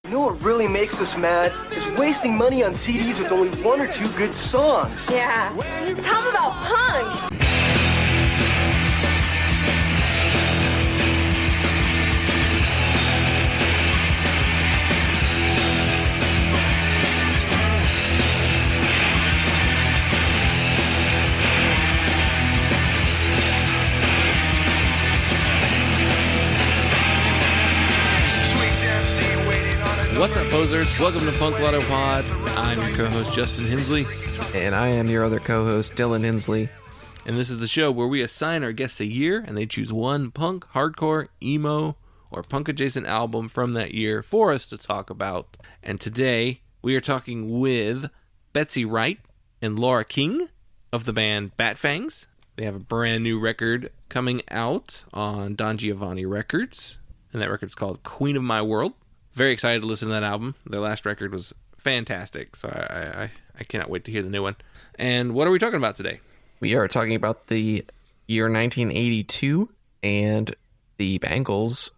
You know what really makes us mad? Is wasting money on CDs with only one or two good songs. Yeah. Tell them about punk. What's up, posers? Welcome to Punk Lotto Pod. I'm your co-host, Justin Hensley. And I am your other co-host, Dylan Hensley. And this is the show where we assign our guests a year, and they choose one punk, hardcore, emo, or punk-adjacent album from that year for us to talk about. And today, we are talking with Betsy Wright and Laura King of the band Bat Fangs. They have a brand new record coming out on Don Giovanni Records, and that record's called Queen of My World. Very excited to listen to that album. Their last record was fantastic, so I cannot wait to hear the new one. And what are we talking about today? We are talking about the year 1982 and the Bangles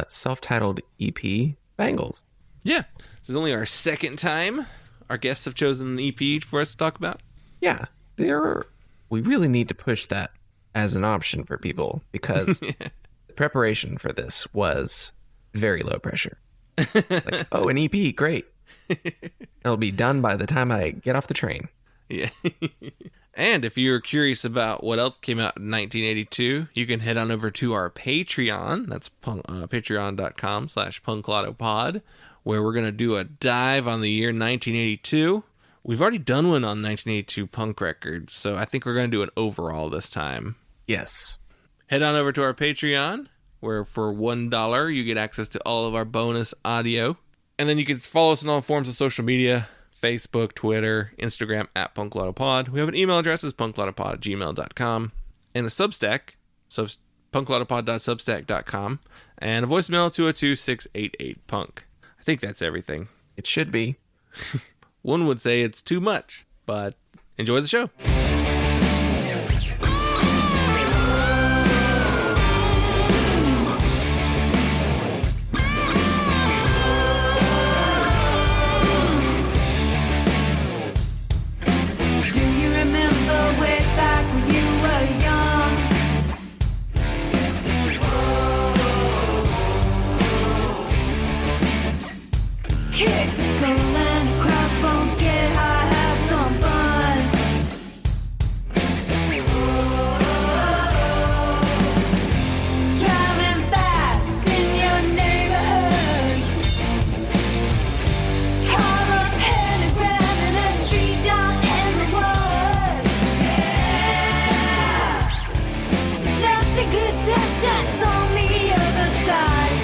self-titled EP, Bangles. Yeah, this is only our second time our guests have chosen an EP for us to talk about. Yeah, we really need to push that as an option for people because the preparation for this was very low pressure. Like, oh, an EP, great. It'll be done by the time I get off the train. Yeah. And if you're curious about what else came out in 1982, you can head on over to our Patreon. That's patreon.com/punklautopod, where we're going to do a dive on the year 1982. We've already done one on 1982 punk records, so I think we're going to do an overall this time. Yes. Head on over to our Patreon, where for $1 you get access to all of our bonus audio. And then you can follow us on all forms of social media, Facebook, Twitter, Instagram, @punklautopod. We have an email address, it's punklautopod@gmail.com. And a Substack, punklautopod.substack.com. And a voicemail, 202-688-PUNK. I think that's everything. It should be. One would say it's too much, but enjoy the show. Just on the other side.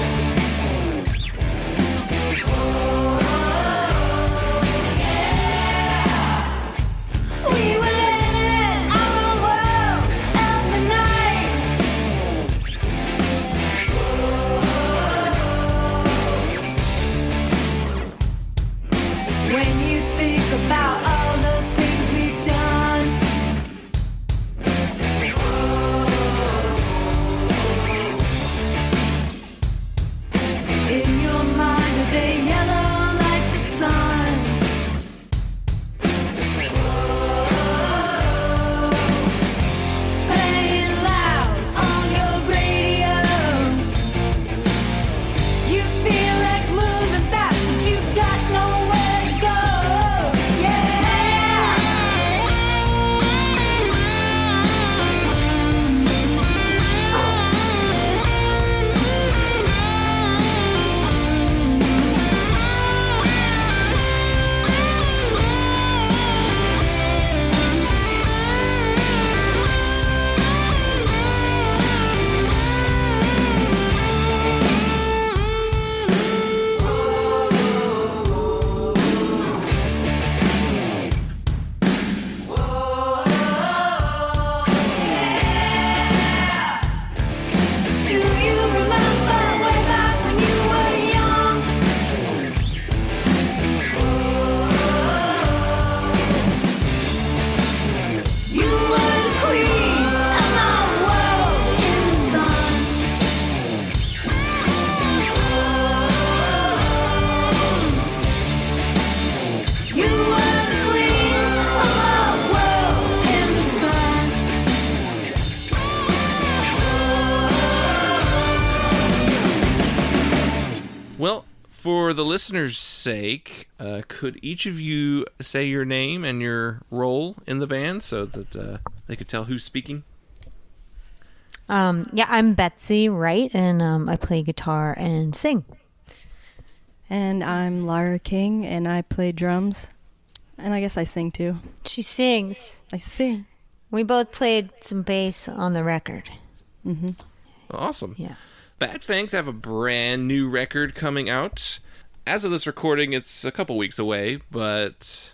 For the listeners' sake, could each of you say your name and your role in the band so that they could tell who's speaking? I'm Betsy, Wright, and I play guitar and sing. And I'm Lara King, and I play drums. And I guess I sing too. She sings. I sing. We both played some bass on the record. Mm-hmm. Awesome. Yeah. Bat Fangs have a brand new record coming out. As of this recording, it's a couple weeks away, but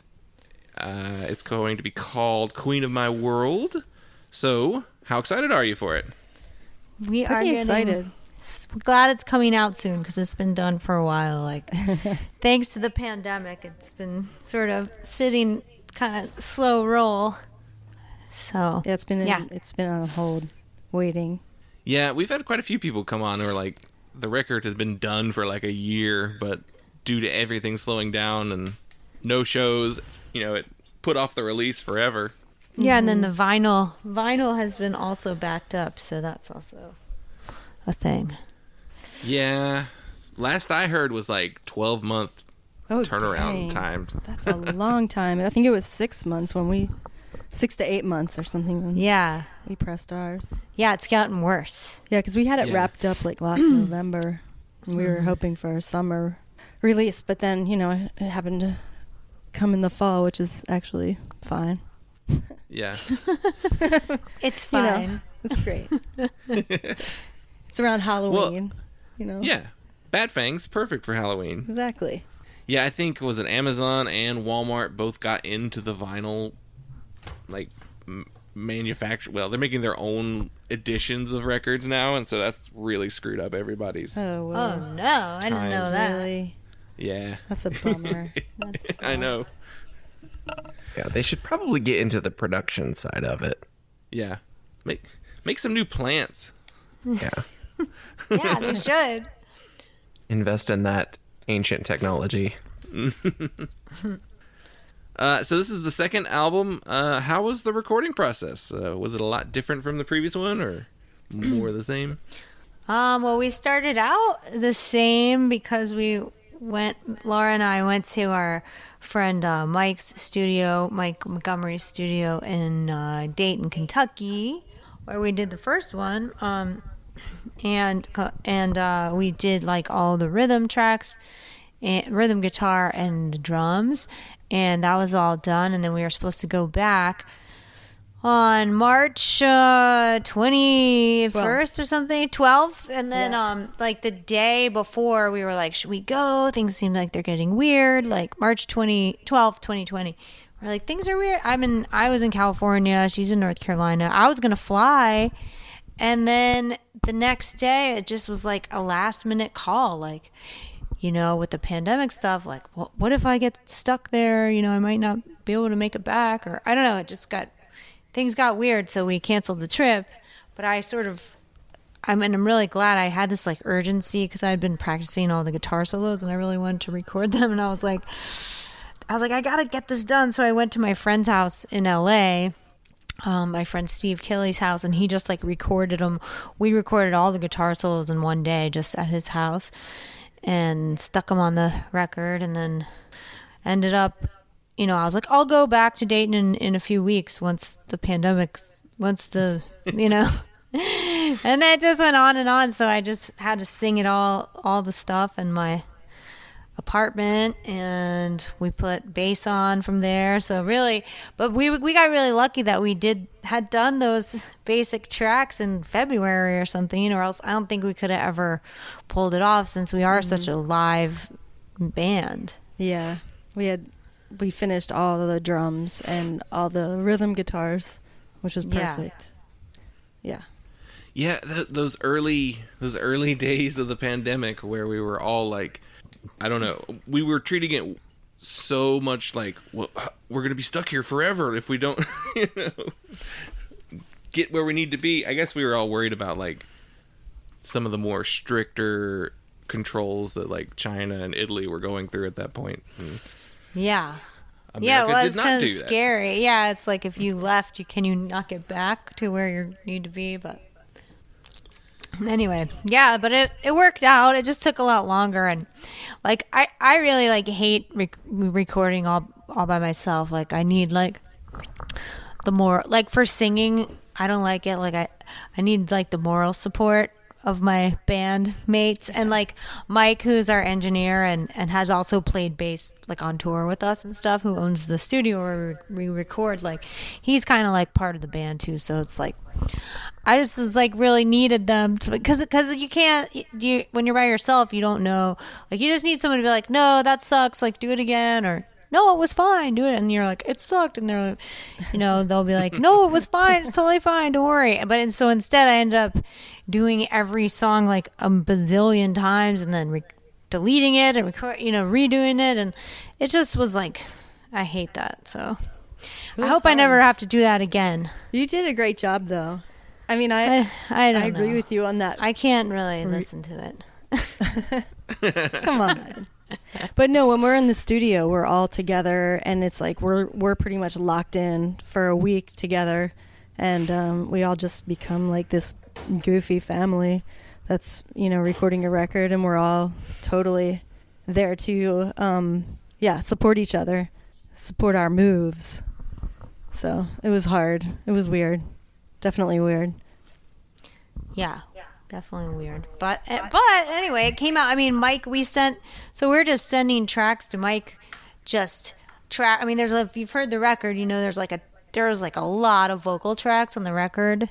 it's going to be called Queen of My World. So, how excited are you for it? We are Pretty excited. We're glad it's coming out soon because it's been done for a while. Like, thanks to the pandemic, it's been sort of sitting kind of slow roll. So Yeah, it's been on hold, waiting. Yeah, we've had quite a few people come on who are like, the record has been done for like a year, but due to everything slowing down and no shows, it put off the release forever. Yeah, and then the vinyl has been also backed up, so that's also a thing. Yeah, last I heard was like 12-month turnaround dang. time. That's a long time. I think it was 6 months 6 to 8 months or something when Yeah. we pressed ours. Yeah, it's gotten worse. Yeah, because we had it Yeah. wrapped up like last November, and we were hoping for a summer release, but then, it happened to come in the fall, which is actually fine. Yeah. It's You know, fine. it's great. It's around Halloween, Yeah. Bat Fangs, perfect for Halloween. Exactly. Yeah, I think was it Amazon and Walmart both got into the vinyl, like manufacture. Well, they're making their own editions of records now, and so that's really screwed up everybody's. Oh, Oh, well. no. I didn't know Times. that. Really? Yeah, That's a bummer. I know. Yeah, they should probably get into the production side of it. Yeah, make some new plants. Yeah. Yeah, they should. Invest in that ancient technology. So this is the second album. How was the recording process? Was it a lot different from the previous one, or more the same? Well, we started out the same because Laura and I went to our friend Mike's studio, Mike Montgomery's studio in Dayton, Kentucky, where we did the first one. And we did like all the rhythm tracks, and rhythm guitar and the drums, and that was all done. And then we were supposed to go back on March 21st or something, 12th. And then like the day before, we were like, should we go? Things seem like they're getting weird. Like March 12th, 2020. We're like, things are weird. I was in California. She's in North Carolina. I was going to fly. And then the next day, it just was like a last minute call. Like, with the pandemic stuff, like, what if I get stuck there? I might not be able to make it back. Or I don't know. Things got weird. So we canceled the trip. But I'm really glad I had this like urgency because I had been practicing all the guitar solos and I really wanted to record them. And I was like, I got to get this done. So I went to my friend's house in LA. My friend Steve Kelly's house, and he just like recorded them. We recorded all the guitar solos in one day just at his house and stuck them on the record, and then ended up, I was like, I'll go back to Dayton in a few weeks once the pandemic, and that just went on and on. So I just had to sing it all the stuff in my apartment, and we put bass on from there. So really, but we got really lucky that we had done those basic tracks in February or something, or else I don't think we could have ever pulled it off since we are such a live band. Yeah. We finished all the drums and all the rhythm guitars, which was perfect. Yeah. Yeah, those early days of the pandemic where we were all like, I don't know, we were treating it so much like, well, we're going to be stuck here forever if we don't get where we need to be. I guess we were all worried about like some of the more stricter controls that like China and Italy were going through at that point. And Yeah. America it did was not kind of do that. scary. Yeah, it's like if you left, can you not get back to where you need to be? But Anyway, yeah, but it worked out. It just took a lot longer, and like I really like hate recording all by myself. Like I need like the more like for singing, I don't like it. Like I need like the moral support of my band mates, and like Mike, who's our engineer and has also played bass like on tour with us and stuff, who owns the studio where we record, like he's kind of like part of the band too, so it's like I just was like really needed them to, because you can't, when you're by yourself you don't know, like you just need someone to be like, no, that sucks, like do it again, or no, it was fine, do it. And you're like, it sucked. And they're, they'll be like, no, it was fine. It's totally fine. Don't worry. But so instead I ended up doing every song like a bazillion times and then deleting it and redoing it. And it just was like, I hate that. So I hope I never have to do that again. You did a great job though. I mean, I agree with you on that. I can't really listen to it. Come on. But no, when we're in the studio, we're all together, and it's like we're pretty much locked in for a week together, and we all just become like this goofy family that's recording a record, and we're all totally there to support each other, support our moves. So it was hard. It was weird. Definitely weird. Yeah. Definitely weird, but anyway, it came out. I mean, Mike, we were just sending tracks to Mike, I mean, if you've heard the record, there was like a lot of vocal tracks on the record.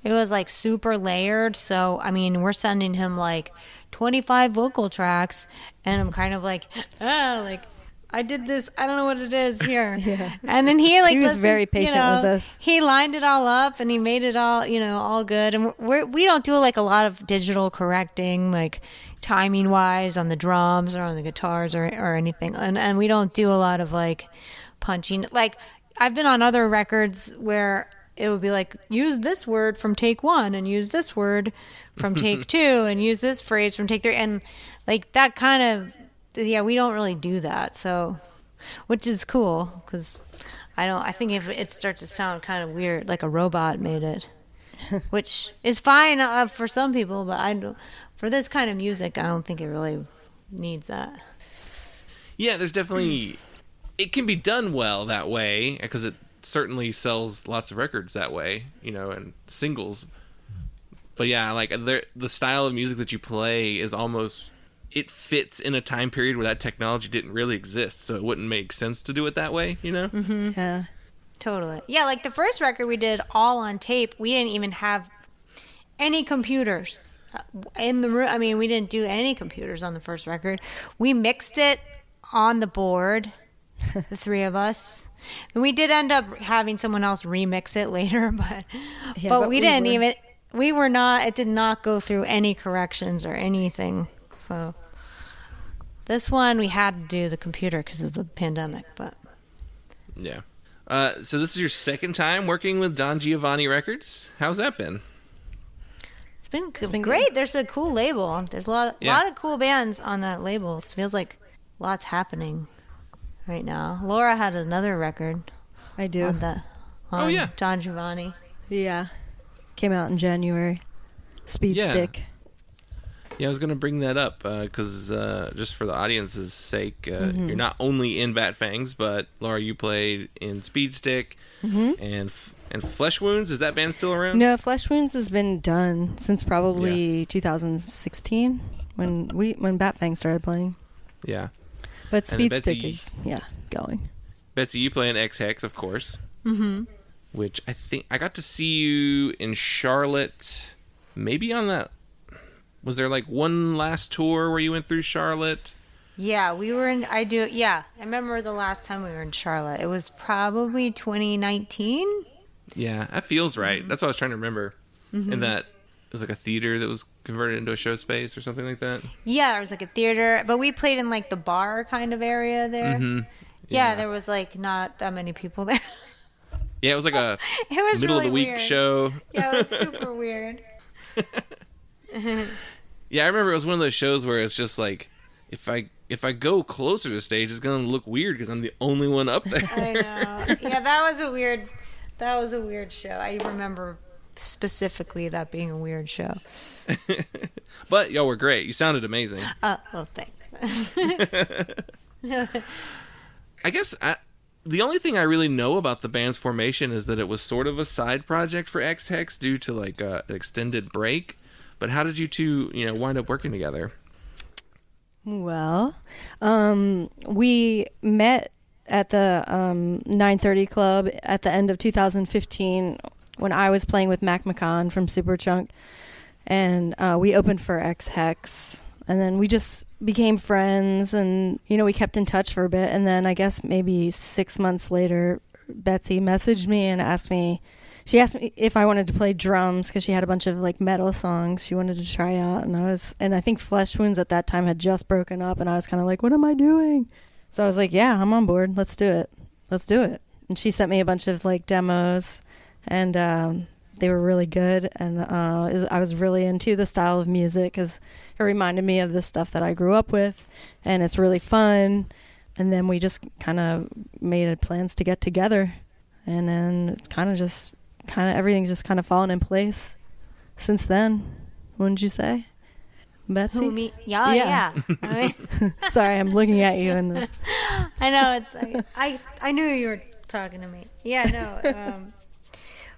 It was like super layered. So I mean, we're sending him like 25 vocal tracks, and I'm kind of like, I did this. I don't know what it is here. Yeah. And then he was very patient with us. He lined it all up and he made it all, all good. And we don't do like a lot of digital correcting, like timing wise on the drums or on the guitars or anything. And we don't do a lot of like punching. Like I've been on other records where it would be like, use this word from take 1 and use this word from take 2 and use this phrase from take 3. And like that kind of, yeah, we don't really do that, so, which is cool, because I think if it starts to sound kind of weird, like a robot made it, which is fine for some people, but for this kind of music, I don't think it really needs that. Yeah, there's definitely, it can be done well that way, because it certainly sells lots of records that way, and singles. But yeah, like the style of music that you play is almost, it fits in a time period where that technology didn't really exist, so it wouldn't make sense to do it that way, Mm-hmm. Yeah. Totally. Yeah, like the first record we did all on tape, we didn't even have any computers in the room. I mean, we didn't do any computers on the first record. We mixed it on the board, the three of us. And we did end up having someone else remix it later, but we didn't even, it did not go through any corrections or anything. So this one we had to do the computer because of the pandemic, but yeah. So this is your second time working with Don Giovanni Records. How's that been? It's been great. There's a cool label. There's a lot of cool bands on that label. It feels like lots happening right now. Laura had another record. I do. On Don Giovanni. Yeah. Came out in January. Speed Stick. Yeah, I was going to bring that up because just for the audience's sake, you're not only in Bat Fangs, but Laura, you played in Speed Stick and Flesh Wounds. Is that band still around? No, Flesh Wounds has been done since probably 2016 when Bat Fangs started playing. Yeah. But Speed Stick is going. Betsy, you play in X-Hex, of course. Mm-hmm. Which I think I got to see you in Charlotte, maybe on that. Was there like one last tour where you went through Charlotte? Yeah, we were in. I remember the last time we were in Charlotte. It was probably 2019. Yeah, that feels right. That's what I was trying to remember. Mm-hmm. And that it was like a theater that was converted into a show space or something like that. Yeah, it was like a theater, but we played in like the bar kind of area there. Mm-hmm. Yeah, there was like not that many people there. Yeah, it was like a middle of the week show. Yeah, it was super weird. Yeah, I remember it was one of those shows where it's just like, if I go closer to the stage, it's gonna look weird because I'm the only one up there. I know. Yeah, that was a weird show. I remember specifically that being a weird show. But y'all were great. You sounded amazing. Well, thanks. I guess the only thing I really know about the band's formation is that it was sort of a side project for X-Hex due to like an extended break. But how did you two, wind up working together? Well, we met at the 930 Club at the end of 2015 when I was playing with Mac McCon from Superchunk, and we opened for X-Hex, and then we just became friends, and we kept in touch for a bit, and then I guess maybe 6 months later, Betsy messaged me and asked me if I wanted to play drums because she had a bunch of like metal songs she wanted to try out, and I think Flesh Wounds at that time had just broken up, and I was kind of like, what am I doing? So I was like, yeah, I'm on board. Let's do it. And she sent me a bunch of like demos, and they were really good. And I was really into the style of music because it reminded me of the stuff that I grew up with, and it's really fun. And then we just kind of made plans to get together, and then it's everything's just kind of fallen in place since then. Wouldn't you say, Betsy? Who, me? Yeah. I mean, sorry, I'm looking at you in this. I know, it's like, I knew you were talking to me. Yeah, no.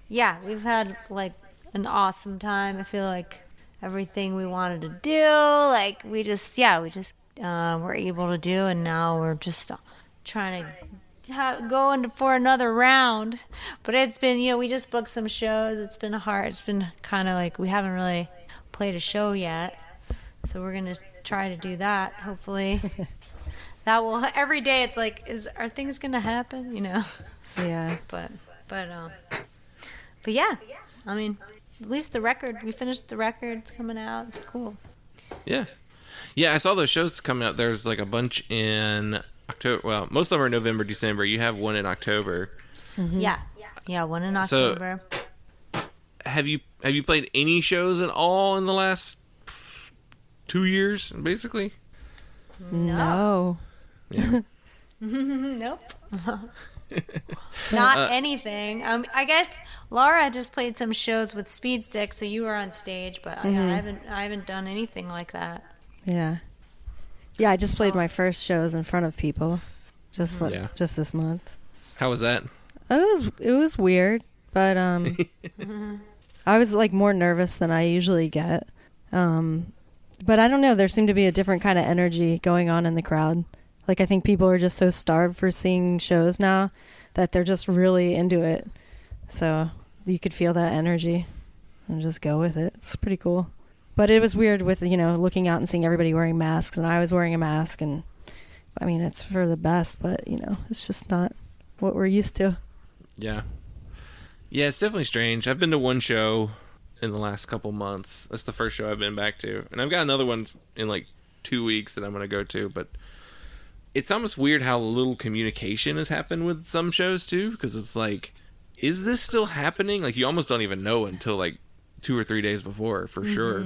Yeah, we've had like an awesome time. I feel like everything we wanted to do, like we just were able to do, and now we're just trying to go for another round. But it's been, we just booked some shows. It's been hard. It's been kind of like we haven't really played a show yet, so we're gonna try to do that. Hopefully, that will. Every day, it's like, are things gonna happen? Yeah. But yeah. I mean, at least we finished the record. It's coming out. It's cool. Yeah. I saw those shows coming out. There's like a bunch in October. Well, most of them are November, December. You have one in October. Mm-hmm. Yeah, one in October. So, have you played any shows at all in the last 2 years, basically? No. Yeah. Nope. Not anything. I guess Laura just played some shows with Speed Stick, so you were on stage, but I haven't done anything like that. Yeah. Yeah, I just played my first shows in front of people just this month. How was that? It was weird, but I was like more nervous than I usually get. But I don't know, there seemed to be a different kind of energy going on in the crowd. Like I think people are just so starved for seeing shows now that they're just really into it. So you could feel that energy and just go with it. It's pretty cool. But it was weird with, looking out and seeing everybody wearing masks, and I was wearing a mask, and I mean, it's for the best, but it's just not what we're used to. Yeah. Yeah, it's definitely strange. I've been to one show in the last couple months. That's the first show I've been back to. And I've got another one in like 2 weeks that I'm going to go to, but it's almost weird how little communication has happened with some shows too, because it's like, is this still happening? Like you almost don't even know until like 2 or 3 days before, for sure.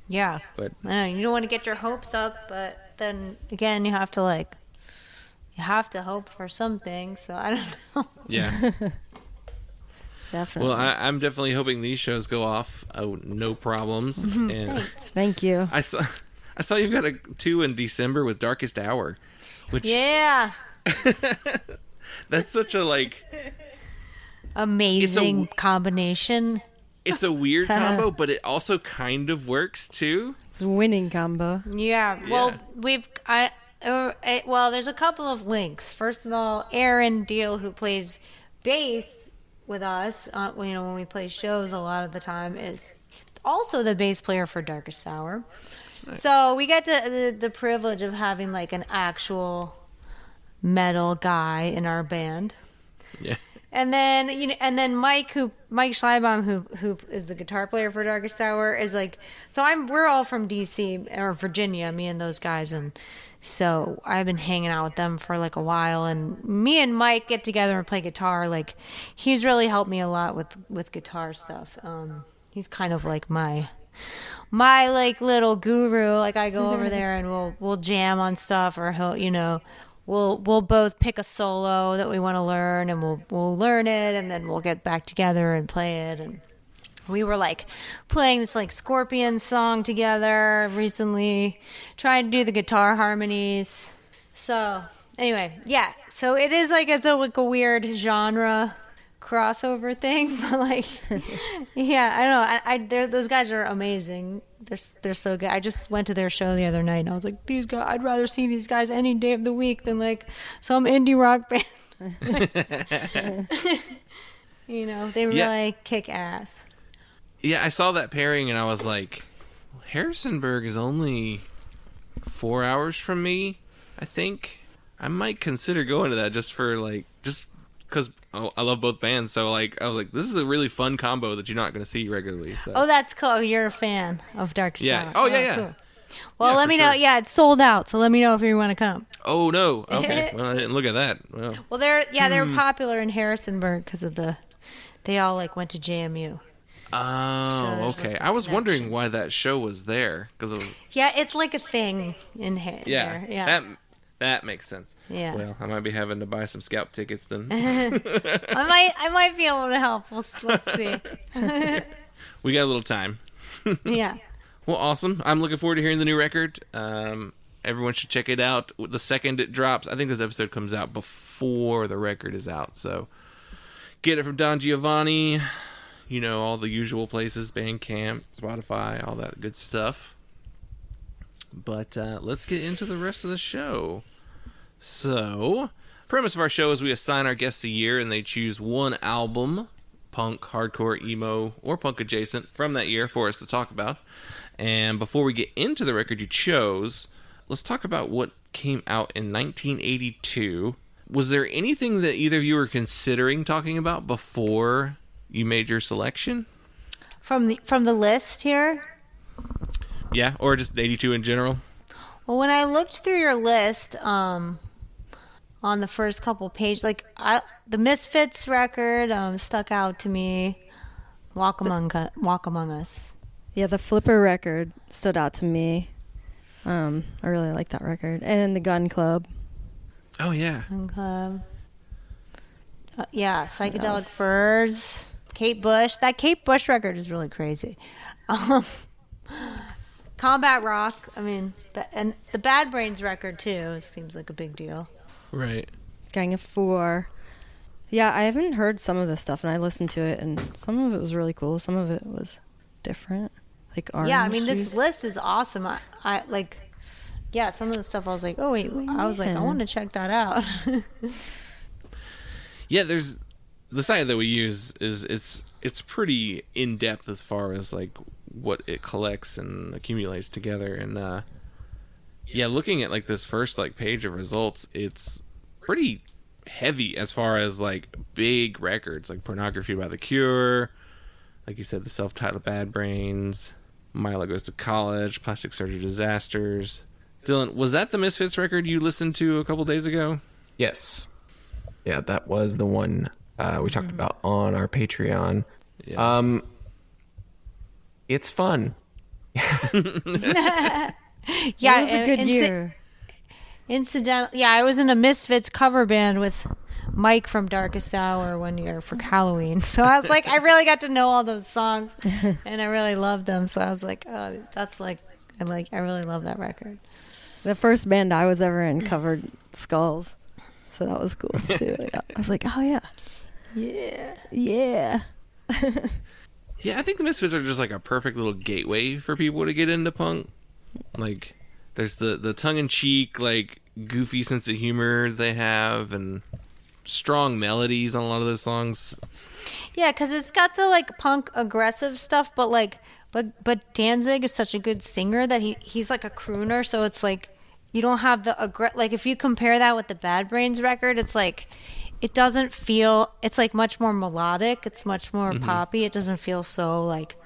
Yeah. But you don't want to get your hopes up, but then again, you have to hope for something. So I don't know. Yeah. Definitely. Well, I'm definitely hoping these shows go off. Oh, no problems. And Thanks. Thank you. I saw you've got two in December with Darkest Hour, which Yeah. that's such a amazing combination. It's a weird combo, but it also kind of works too. It's a winning combo. Yeah. Well, there's a couple of links. First of all, Aaron Deal, who plays bass with us, when we play shows a lot of the time, is also the bass player for Darkest Hour. Nice. So we get the privilege of having like an actual metal guy in our band. Yeah. And then Mike Schleibaum, who is the guitar player for Darkest Hour, is like, we're all from DC or Virginia, me and those guys, and so I've been hanging out with them for like a while, and me and Mike get together and play guitar. Like, he's really helped me a lot with guitar stuff. He's kind of like my like little guru. Like, I go over there and we'll jam on stuff, or we'll both pick a solo that we want to learn, and we'll learn it, and then we'll get back together and play it. And We were like playing this like Scorpion song together recently, trying to do the guitar harmonies. So anyway, yeah. So it is like it's like a weird genre crossover thing, but like, yeah, I don't know. Those guys are amazing. They're so good. I just went to their show the other night, and I was like, these guys. I'd rather see these guys any day of the week than like some indie rock band. You know, they really kick ass. Yeah, I saw that pairing and I was like, Harrisonburg is only 4 hours from me, I think. I might consider going to that just because I love both bands. So like, I was like, this is a really fun combo that you're not going to see regularly. So. Oh, that's cool. You're a fan of Darkest Hour. Oh, yeah. Cool. Well, let me know. Sure. Yeah, it's sold out. So let me know if you want to come. Oh, no. Okay. Well, I didn't look at that. Well, they're popular in Harrisonburg because of they all like went to JMU. Oh, so okay. I was wondering why that show was there yeah, it's like a thing in here. Yeah, yeah. That makes sense. Yeah. Well, I might be having to buy some scalp tickets then. I might be able to help. Let's see. We got a little time. Yeah. Well, awesome. I'm looking forward to hearing the new record. Everyone should check it out. The second it drops, I think this episode comes out before the record is out. So get it from Don Giovanni. You know, all the usual places, Bandcamp, Spotify, all that good stuff. But let's get into the rest of the show. So, premise of our show is we assign our guests a year and they choose one album, punk, hardcore, emo, or punk adjacent, from that year for us to talk about. And before we get into the record you chose, let's talk about what came out in 1982. Was there anything that either of you were considering talking about before you made your selection? From the list here? Yeah, or just 82 in general? Well, when I looked through your list, on the first couple pages, like the Misfits record stuck out to me. Walk Among Us. Yeah, the Flipper record stood out to me. I really like that record. And the Gun Club. Oh, yeah. Gun Club. Yeah, Psychedelic Furs. Kate Bush. That Kate Bush record is really crazy. Combat Rock. I mean, and the Bad Brains record, too. It seems like a big deal. Right. Gang of Four. Yeah, I haven't heard some of this stuff, and I listened to it, and some of it was really cool. Some of it was different. Like orange Yeah, I mean, juice. this list is awesome. I like, yeah, some of the stuff I was like, oh, wait. I was like, I want to check that out. Yeah, there's... The site that we use is it's pretty in depth as far as like what it collects and accumulates together, and yeah, looking at like this first like page of results, it's pretty heavy as far as like big records like Pornography by The Cure, like you said, the self-titled Bad Brains, Milo Goes to College, Plastic Surgery Disasters. Dylan, was that the Misfits record you listened to a couple days ago? Yes. Yeah, that was the one we talked about on our Patreon. Yeah. It's fun. Yeah, it was a good year. Yeah, I was in a Misfits cover band with Mike from Darkest Hour one year for Halloween. So I was like, I really got to know all those songs, and I really loved them. So I was like, oh, that's like, I really love that record. The first band I was ever in covered Skulls, so that was cool too. I was like, oh yeah. Yeah. Yeah, I think the Misfits are just like a perfect little gateway for people to get into punk. Like, there's the tongue-in-cheek, like, goofy sense of humor they have, and strong melodies on a lot of those songs. Yeah, because it's got the like punk aggressive stuff, but like, but Danzig is such a good singer that he's like a crooner, so it's like you don't have the like if you compare that with the Bad Brains record, it's like. It doesn't feel, it's like much more melodic. It's much more poppy. It doesn't feel so like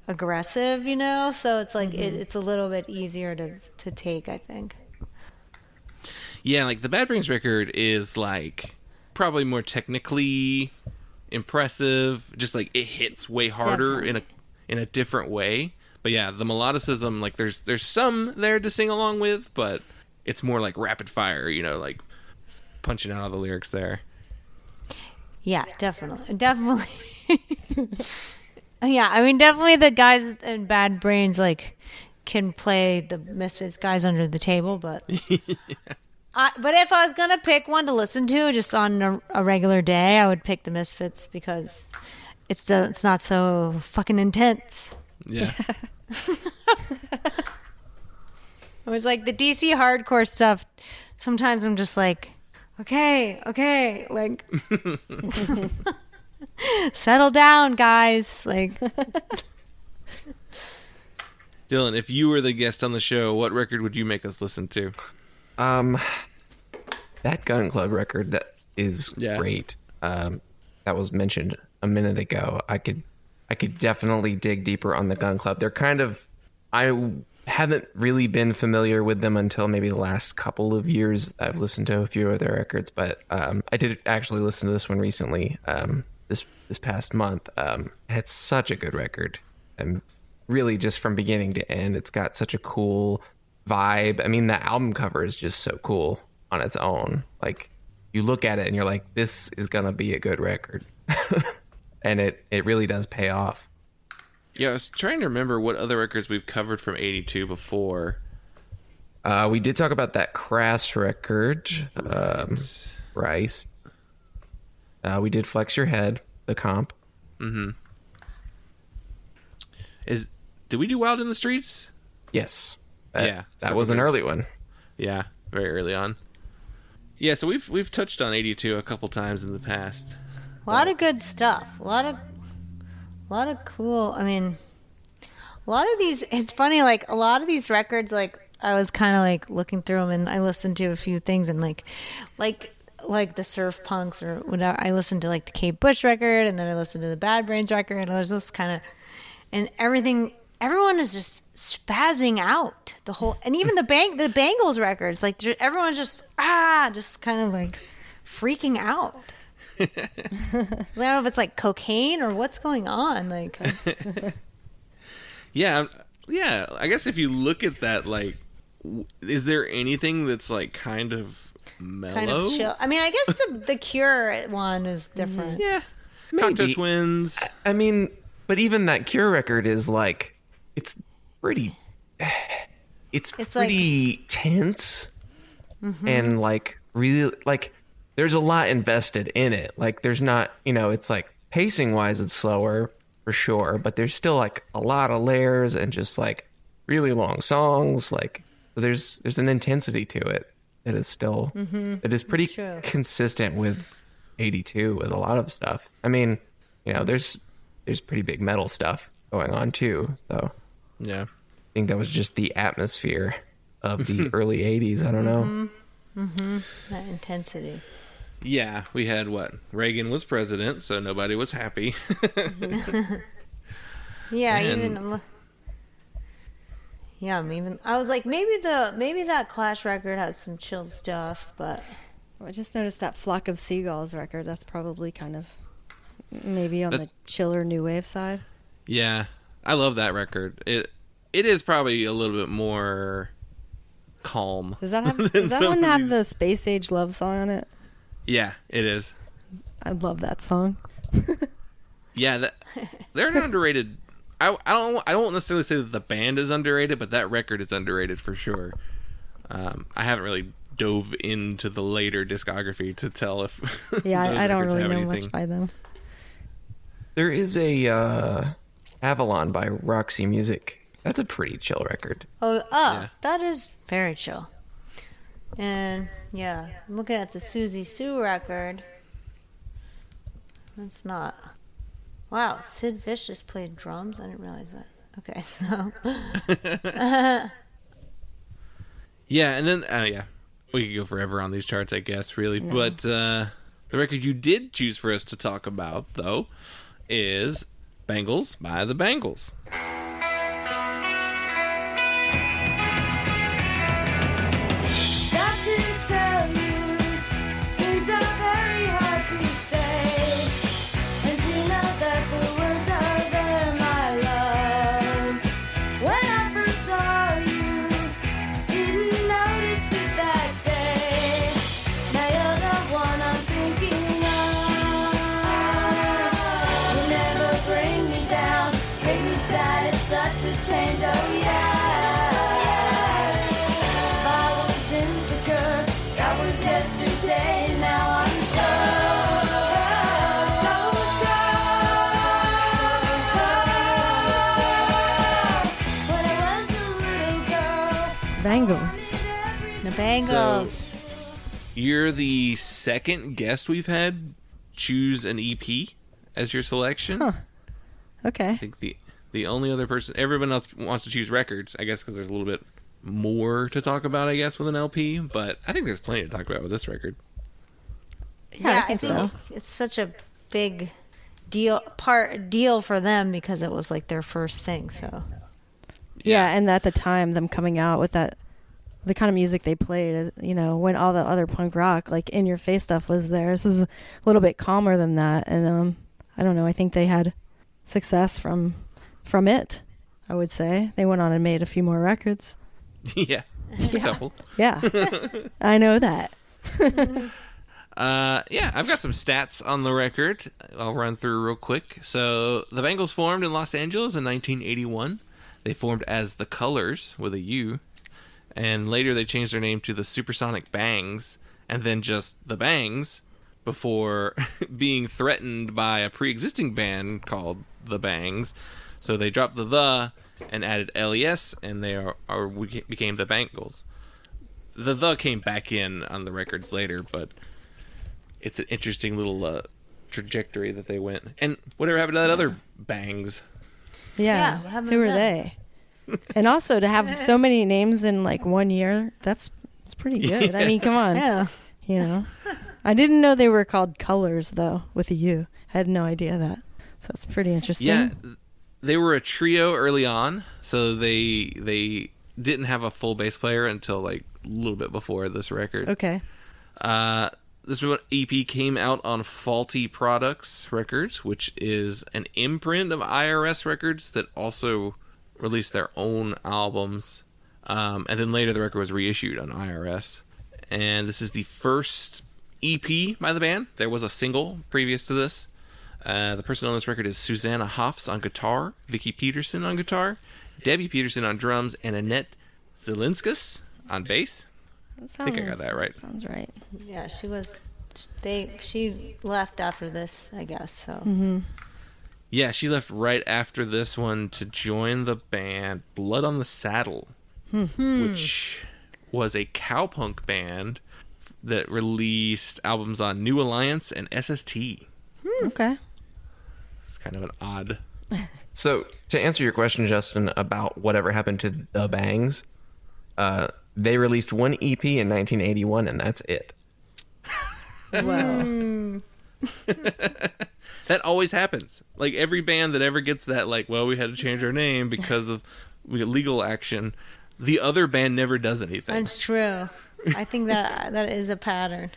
aggressive, you know? So it's like, it's a little bit easier to take, I think. Yeah, like the Bad Brains record is like probably more technically impressive. Just like it hits way harder in a different way. But yeah, the melodicism, like there's some there to sing along with, but it's more like rapid fire, you know, like punching out all the lyrics there. Yeah, definitely. Yeah, I mean, definitely the guys in Bad Brains like can play the Misfits guys under the table, but but if I was gonna pick one to listen to just on a regular day, I would pick the Misfits because it's not so fucking intense. Yeah. It was like the DC hardcore stuff. Sometimes I'm just like, okay, like settle down, guys. Like, Dylan, if you were the guest on the show, what record would you make us listen to? That Gun Club record that is great. That was mentioned a minute ago. I could definitely dig deeper on the Gun Club. They're kind of, I haven't really been familiar with them until maybe the last couple of years. I've listened to a few of their records, but I did actually listen to this one recently, this past month. It's such a good record. And really just from beginning to end, it's got such a cool vibe. I mean, the album cover is just so cool on its own. Like, you look at it and you're like, this is gonna be a good record. And it really does pay off. Yeah, I was trying to remember what other records we've covered from 82 before. We did talk about that Crass record, Rice. We did Flex Your Head, the comp. Mm-hmm. Did we do Wild in the Streets? Yes. That so was an early one. Yeah, very early on. Yeah, so we've touched on 82 a couple times in the past. a lot of good stuff. A lot of cool. I mean, a lot of these. It's funny. Like a lot of these records. Like I was kind of like looking through them, and I listened to a few things, and like the Surf Punks or whatever. I listened to like the Kate Bush record, and then I listened to the Bad Brains record, and I was just kind of, and everything. Everyone is just spazzing out the whole, and even the Bangles records. Like everyone's just kind of like freaking out. I don't know if it's like cocaine or what's going on. Like, yeah. I guess if you look at that, like, is there anything that's like kind of mellow? Kind of chill. I mean, I guess the Cure one is different. Yeah, Maybe. Cocteau Twins. I mean, but even that Cure record is like, it's pretty like, tense, and like really like. There's a lot invested in it. Like there's not, it's like pacing wise, it's slower for sure, but there's still like a lot of layers and just like really long songs. Like there's an intensity to it that is still, it is pretty consistent with 82 with a lot of stuff. I mean, there's pretty big metal stuff going on too. So yeah, I think that was just the atmosphere of the early 80s. I don't know. That intensity. Yeah, we had Reagan was president, so nobody was happy. Yeah, And- I was like, maybe that Clash record has some chill stuff, but I just noticed that Flock of Seagulls record. That's probably kind of maybe on the chiller new wave side. Yeah, I love that record. It is probably a little bit more calm. Does that one have the Space Age Love song on it? Yeah, it is. I love that song. Yeah, they're an underrated. I don't necessarily say that the band is underrated, but that record is underrated for sure. I haven't really dove into the later discography to tell if Yeah, I don't really know anything. much by them. There is a Avalon by Roxy Music. That's a pretty chill record. That is very chill. And yeah, I'm looking at the Susie Sue record. That's not. Wow, Sid Vicious played drums. I didn't realize that. Okay, so. Yeah, and then we could go forever on these charts, I guess, really. No. But the record you did choose for us to talk about, though, is Bangles by the Bangles. Down. change, oh yeah. If I was insecure, that was yesterday, now I'm sure. So sure. When I was a little girl, Bangles. The Bangles. So, you're the second guest we've had choose an EP as your selection. Huh. I Okay. think the only other person, everyone else wants to choose records, I guess, because there's a little bit more to talk about, I guess, with an LP. But I think there's plenty to talk about with this record. Yeah, I think so. It's such a big deal for them because it was like their first thing. So Yeah, and at the time, them coming out with that, the kind of music they played, you know, when all the other punk rock, like in your face stuff was there. This was a little bit calmer than that, and I don't know. I think they had success from it. I would say they went on and made a few more records. Yeah, a couple. Yeah, I know that. Yeah, I've got some stats on the record. I'll run through real quick. So, the Bangles formed in Los Angeles in 1981. They formed as The Colors with a U, and later they changed their name to the Supersonic Bangs, and then just the Bangs, before being threatened by a pre-existing band called the Bangs. So they dropped the and added LES, and they became the Bangles. The came back in on the records later, but it's an interesting little trajectory that they went. And whatever happened to that other Bangs? Yeah, what happened who to were them? they? And also to have so many names in like 1 year, it's pretty good. I mean, come on. yeah, You know, I didn't know they were called Colors though with a U. I had no idea that. So that's pretty interesting. Yeah, they were a trio early on, so they didn't have a full bass player until like a little bit before this record. Okay. This EP came out on Faulty Products Records, which is an imprint of IRS Records that also released their own albums. And then later the record was reissued on IRS. And this is the first EP by the band. There was a single previous to this. The person on this record is Susanna Hoffs on guitar, Vicky Peterson on guitar, Debbie Peterson on drums, and Annette Zelinskas on bass. I think I got that right. Sounds right. yeah. She left after this, I guess. So Mm-hmm. Yeah, she left right after this one to join the band Blood on the Saddle, which was a cowpunk band that released albums on New Alliance and SST. Okay. It's kind of an odd... So to answer your question, Justin, about whatever happened to the Bangs, they released one EP in 1981, and that's it. Well, That always happens. Like, every band that ever gets that, like, well, we had to change our name because of legal action, the other band never does anything. that's true. I think that is a pattern.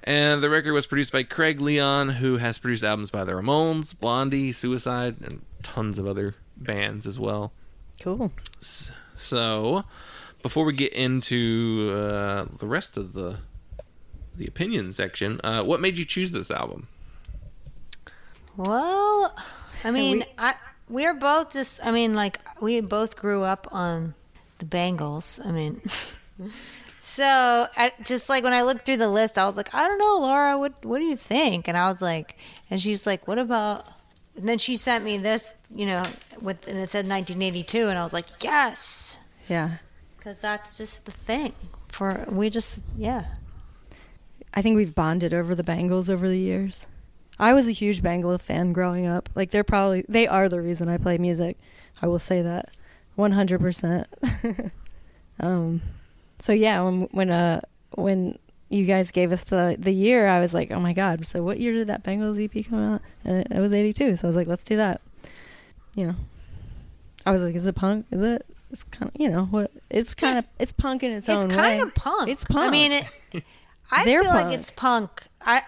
And the record was produced by Craig Leon, who has produced albums by the Ramones, Blondie, Suicide, and tons of other bands as well. cool. So, before we get into the rest of the opinion section, what made you choose this album? Well, I mean, we're both just. I mean, like we both grew up on the Bangles. I mean, so just like when I looked through the list, I was like, I don't know, Laura, what do you think? And I was like, and she's like, what about? And then she sent me this, you know, and it said 1982, and I was like, yes, Yeah. because that's just the thing. Yeah. I think we've bonded over the Bangles over the years. I was a huge Bangle fan growing up. Like they are the reason I play music. I will say that 100%. So yeah, when you guys gave us the year, I was like, oh my God. So what year did that Bangles EP come out? And it was 82. So I was like, let's do that. You know, I was like, is it punk? Is it? It's kind of, you know, what? It's kind of, it's punk in its own way. It's kind of punk. It's punk. I mean, I They're feel like punk. it's punk.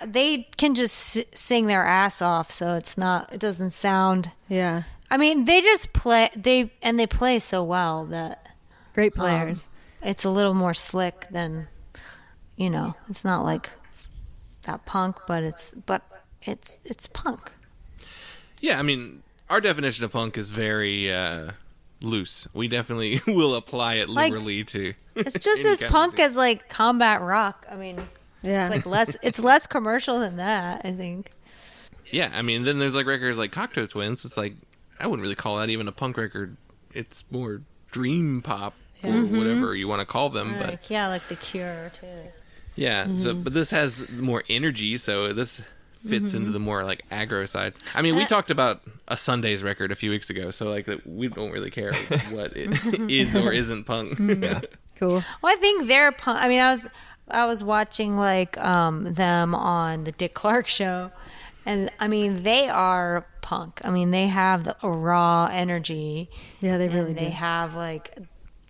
They can just sing their ass off, so it doesn't sound. Yeah. I mean, they just play. They play so well that Great players. it's a little more slick than, you know. It's not like that punk, but it's punk. Yeah, I mean, our definition of punk is very loose. We definitely will apply it liberally to. It's just any as kind of punk music. as like combat rock. I mean, Yeah. it's like less. It's less commercial than that, I think. Yeah, I mean, then there's like records like Cocteau Twins. It's like I wouldn't really call that even a punk record. It's more dream pop or whatever you want to call them. But Like like The Cure too. yeah, so but this has more energy, so this fits into the more like aggro side. I mean, we talked about a Sundays record a few weeks ago, so like that we don't really care what it is or isn't punk. Cool. Well, I think they're punk. I mean, I was watching like them on the Dick Clark show, and I mean they are punk. I mean they have a raw energy. Yeah, they and really they do. have like,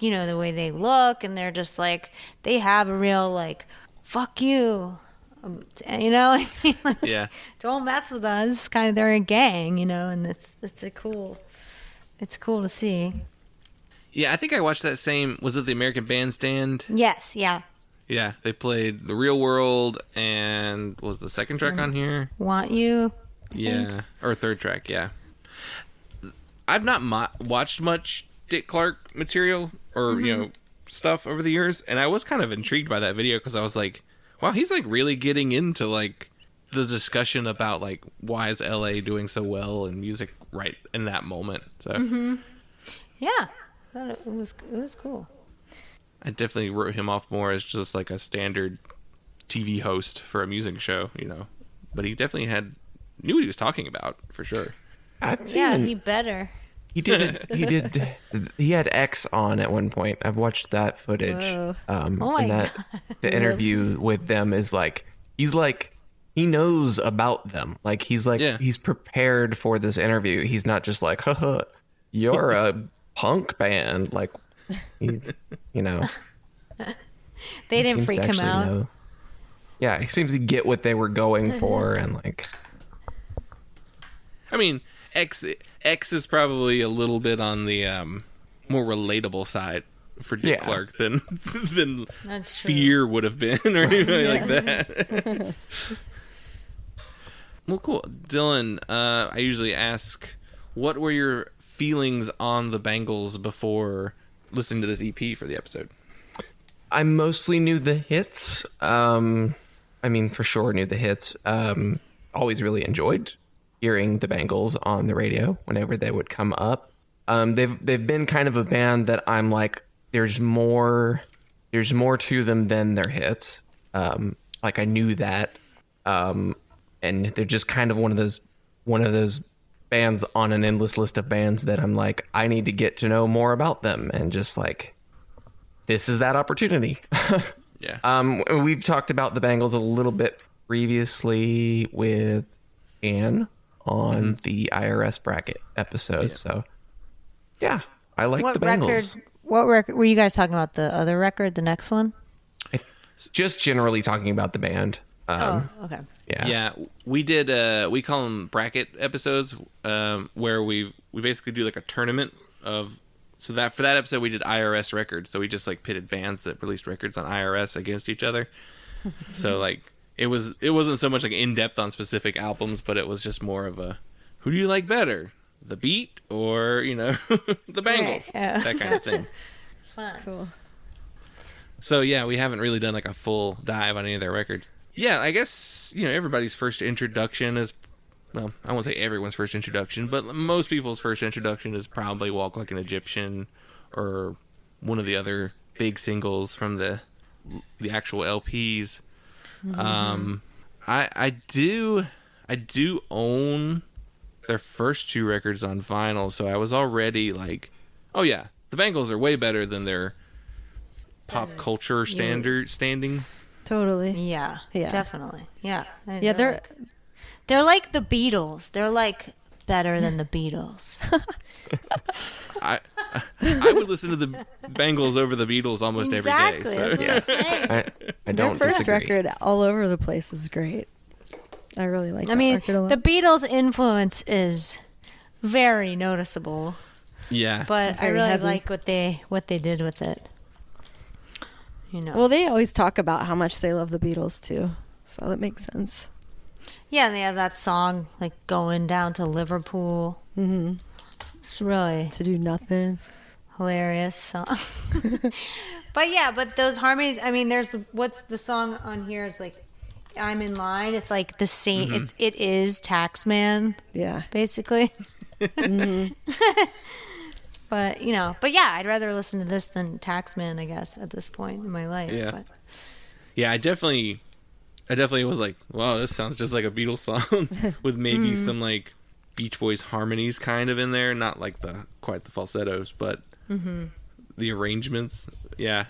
you know, the way they look, and they're just like they have a real like fuck you. You know, I mean, like, Yeah. don't mess with us. Kind of, they're a gang, you know, and it's cool to see. Yeah, I think I watched that same. Was it the American Bandstand? Yes, yeah. Yeah, they played The Real World and what was the second track on here? Want you? Yeah, or third track. Yeah, I've not watched much Dick Clark material or you know stuff over the years, and I was kind of intrigued by that video because I was like, wow, he's like really getting into like the discussion about like why is LA doing so well in music right in that moment. So Yeah, I thought it was cool. I definitely wrote him off more as just like a standard TV host for a music show, you know. But he definitely knew what he was talking about for sure. I've seen Yeah, him- he better. He had X on at one point. I've watched that footage. Whoa. Oh my and that the interview with them is like he knows about them. Like he's like Yeah. he's prepared for this interview. He's not just like, haha, you're a punk band. Like he's They he didn't seems freak to him actually out. know. Yeah, he seems to get what they were going for and like I mean, X is probably a little bit on the more relatable side for Dick Yeah. Clark than That's true. Fear would have been or anything like that. Well, cool. Dylan, I usually ask, what were your feelings on the Bangles before listening to this EP for the episode? I mostly knew the hits. I mean, for sure knew the hits. Always really enjoyed hearing the Bangles on the radio whenever they would come up. They've been kind of a band that I'm like, there's more to them than their hits. Like I knew that. And they're just kind of one of those bands on an endless list of bands that I'm like, I need to get to know more about them, and just like, this is that opportunity. Yeah. We've talked about the Bangles a little bit previously with Anne on the IRS bracket episode. So yeah, I like the Bangles. What record were you guys talking about? The other record, the next one? Just generally talking about the band. Okay. Yeah. Yeah, we did. We call them bracket episodes, where we basically do like a tournament of. So that for that episode we did IRS records. So we just like pitted bands that released records on IRS against each other. So like it wasn't so much like in depth on specific albums, but it was just more of a, who do you like better, the beat or the Bangles, Right, yeah. that kind of thing. Fun. Cool. So yeah, we haven't really done like a full dive on any of their records. Yeah, I guess everybody's first introduction is, well, I won't say everyone's first introduction, but most people's first introduction is probably Walk Like an Egyptian or one of the other big singles from the actual LPs. I do own their first two records on vinyl, so I was already like, oh yeah, the Bangles are way better than their pop culture standing. Totally. Yeah. Yeah. Definitely. Yeah. Yeah, They're like the Beatles. They're like better than the Beatles. I would listen to the Bangles over the Beatles almost Exactly. every day. That's So. what I'm saying. I Their don't first disagree. record all over the place is great. I really like that I mean, record a lot. the Beatles' influence is very noticeable, Yeah. but I Very really heavy. like what they did with it. Well, they always talk about how much they love the Beatles too, so that makes sense. Yeah, and they have that song like going down to Liverpool. Mm-hmm. It's really To do nothing. hilarious song. but those harmonies. I mean, there's what's the song on here? It's like I'm in line. It's like the same. It is Taxman. Yeah. Basically. But yeah, I'd rather listen to this than Taxman, I guess, at this point in my life. Yeah. But. Yeah, I definitely was like, wow, this sounds just like a Beatles song with maybe some like Beach Boys harmonies kind of in there, not like quite the falsettos, but the arrangements. Yeah.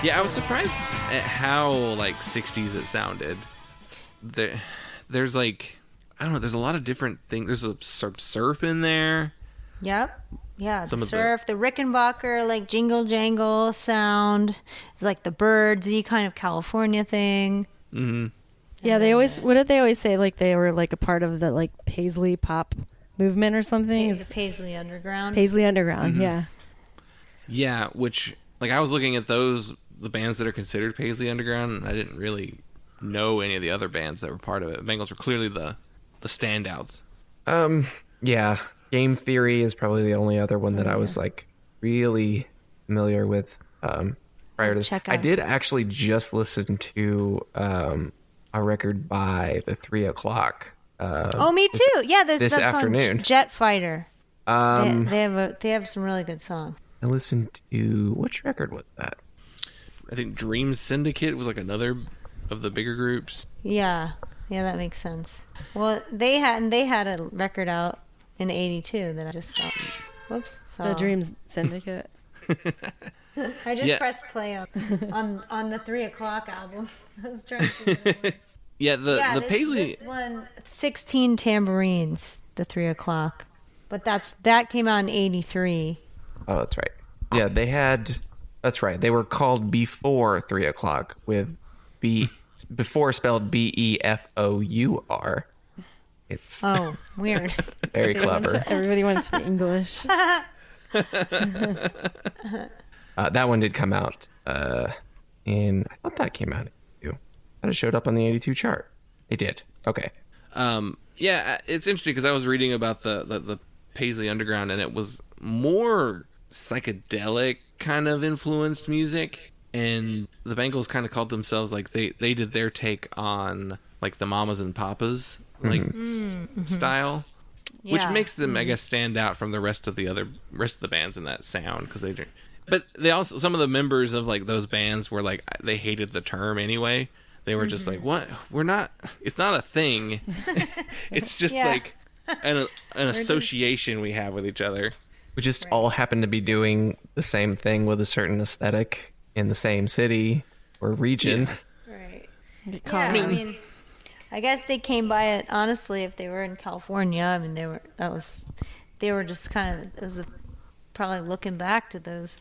Yeah, I was surprised at how like 60s it sounded. There's like, I don't know, there's a lot of different things. There's a surf in there. Yep. Yeah, Some the of the- surf, the Rickenbacker, like jingle jangle sound. It's like the birdsy kind of California thing. Yeah, they always. What did they always say? Like they were like a part of the like Paisley pop movement or something. The Paisley Underground. Paisley Underground. Yeah. Yeah, which like I was looking at the bands that are considered Paisley Underground, and I didn't really know any of the other bands that were part of it. Bangles were clearly the standouts. Yeah. Game Theory is probably the only other one that I was like really familiar with prior to this. Check I out- did actually just listen to a record by the 3 o'clock. Oh, me too. Yeah, there's this that afternoon. song, Jet Fighter. They have some really good songs. I listened to, which record was that? I think Dream Syndicate was like another of the bigger groups. Yeah, that makes sense. Well, they had a record out in '82 that I just saw. Whoops, saw. The Dreams Syndicate. I just Yeah. pressed play on the 3 o'clock album. I was trying to see what it was. Yeah, the this, Paisley. This one, 16 Tambourines, the 3 o'clock. But that came out in '83. Oh, that's right. Yeah, they had, that's right. They were called Before 3 o'clock with before spelled Befour. It's Oh, weird. very clever. Everybody went to English. That one did come out I thought that came out in 82. That it showed up on the 82 chart. It did. Okay. Yeah, it's interesting because I was reading about the Paisley Underground, and it was more psychedelic kind of influenced music, and the Bangles kind of called themselves like they did their take on like the Mamas and Papas like style, which Yeah. makes them I guess stand out from the rest of the bands in that sound because they do. But they also, some of the members of like those bands were like they hated the term anyway. They were just like, what? We're not. It's not a thing. It's just Yeah. like an association we have with each other. We just all happen to be doing the same thing with a certain aesthetic in the same city or region. Right. caught Yeah, I on. mean, I guess they came by it honestly. If they were in California, I mean, they were just kind of. It was probably looking back to those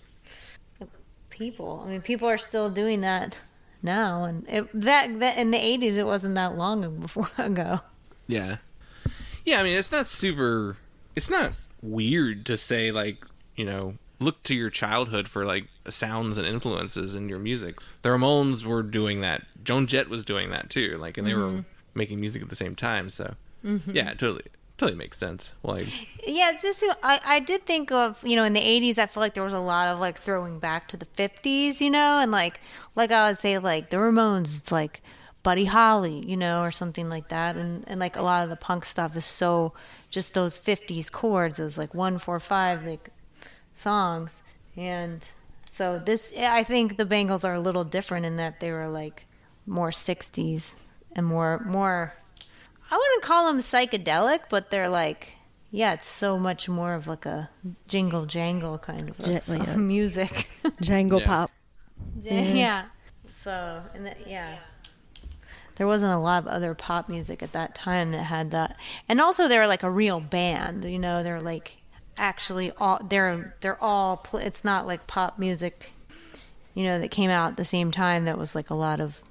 people. I mean, people are still doing that now, and that in the '80s, it wasn't that long ago. Yeah. Yeah, I mean, it's not weird to say, like, you know, look to your childhood for, like, sounds and influences in your music. The Ramones were doing that. Joan Jett was doing that, too. Like, and they were making music at the same time. So yeah, it totally makes sense. Like, Yeah, it's just I did think of, in the 80s, I feel like there was a lot of like throwing back to the 50s, and like I would say like the Ramones, it's like Buddy Holly, or something like that, and like a lot of the punk stuff is so just those 50s chords, those like 1, 4, 5 like songs. And so this, I think the Bangles are a little different in that they were like more 60s and more I wouldn't call them psychedelic, but they're like, yeah, it's so much more of like a jingle jangle kind of music. Jangle pop. Yeah. So, there wasn't a lot of other pop music at that time that had that. And also they're like a real band, they're like actually it's not like pop music, that came out at the same time that was like a lot of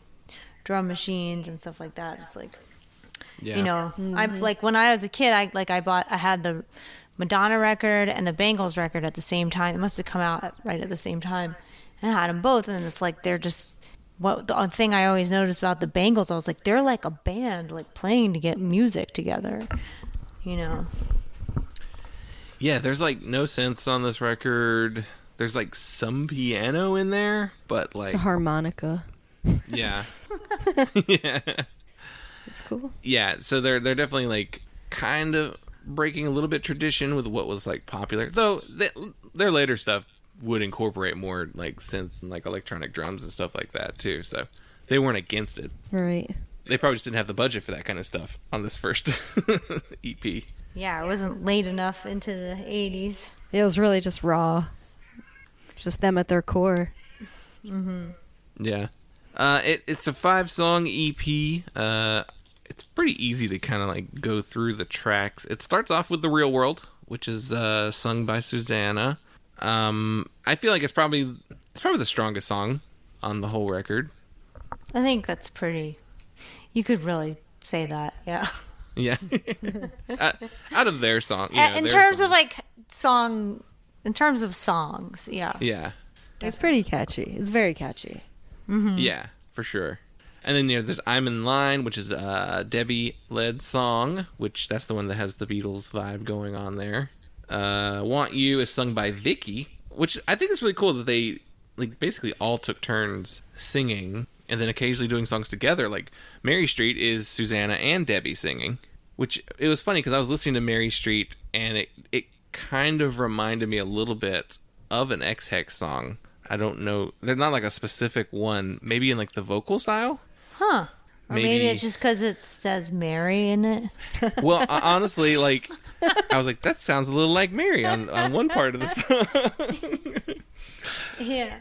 drum machines and stuff like that. It's like, I like when I was a kid, I had the Madonna record and the Bangles record at the same time. It must have come out right at the same time. And I had them both, and it's like they're just the thing I always noticed about the Bangles. I was like, they're like a band, like playing to get music together, Yeah, there's like no synths on this record. There's like some piano in there, but like It's a harmonica. Yeah. Yeah. It's cool. Yeah, so they're definitely like kind of breaking a little bit tradition with what was like popular. Though their later stuff would incorporate more like synth and like electronic drums and stuff like that too. So they weren't against it. Right. They probably just didn't have the budget for that kind of stuff on this first EP. Yeah, it wasn't late enough into the 80s. It was really just raw. Just them at their core. Yeah. It's a 5-song EP. It's pretty easy to kind of like go through the tracks. It starts off with The Real World, which is sung by Susanna. I feel like it's probably the strongest song on the whole record. I think that's pretty. You could really say that, yeah. Yeah. Out of their song. In terms of like song, in terms of songs, yeah. Yeah. It's pretty catchy. It's very catchy. Yeah, for sure. And then there's I'm in Line, which is a Debbie-led song, which that's the one that has the Beatles vibe going on there. Want You is sung by Vicky, which I think is really cool that they like basically all took turns singing and then occasionally doing songs together. Like Mary Street is Susanna and Debbie singing, which it was funny because I was listening to Mary Street and it kind of reminded me a little bit of an X-Hex song. I don't know. They're not like a specific one. Maybe in like the vocal style. Huh. Or maybe it's just because it says Mary in it. Well, honestly, like I was like, that sounds a little like Mary on one part of the song. Yeah.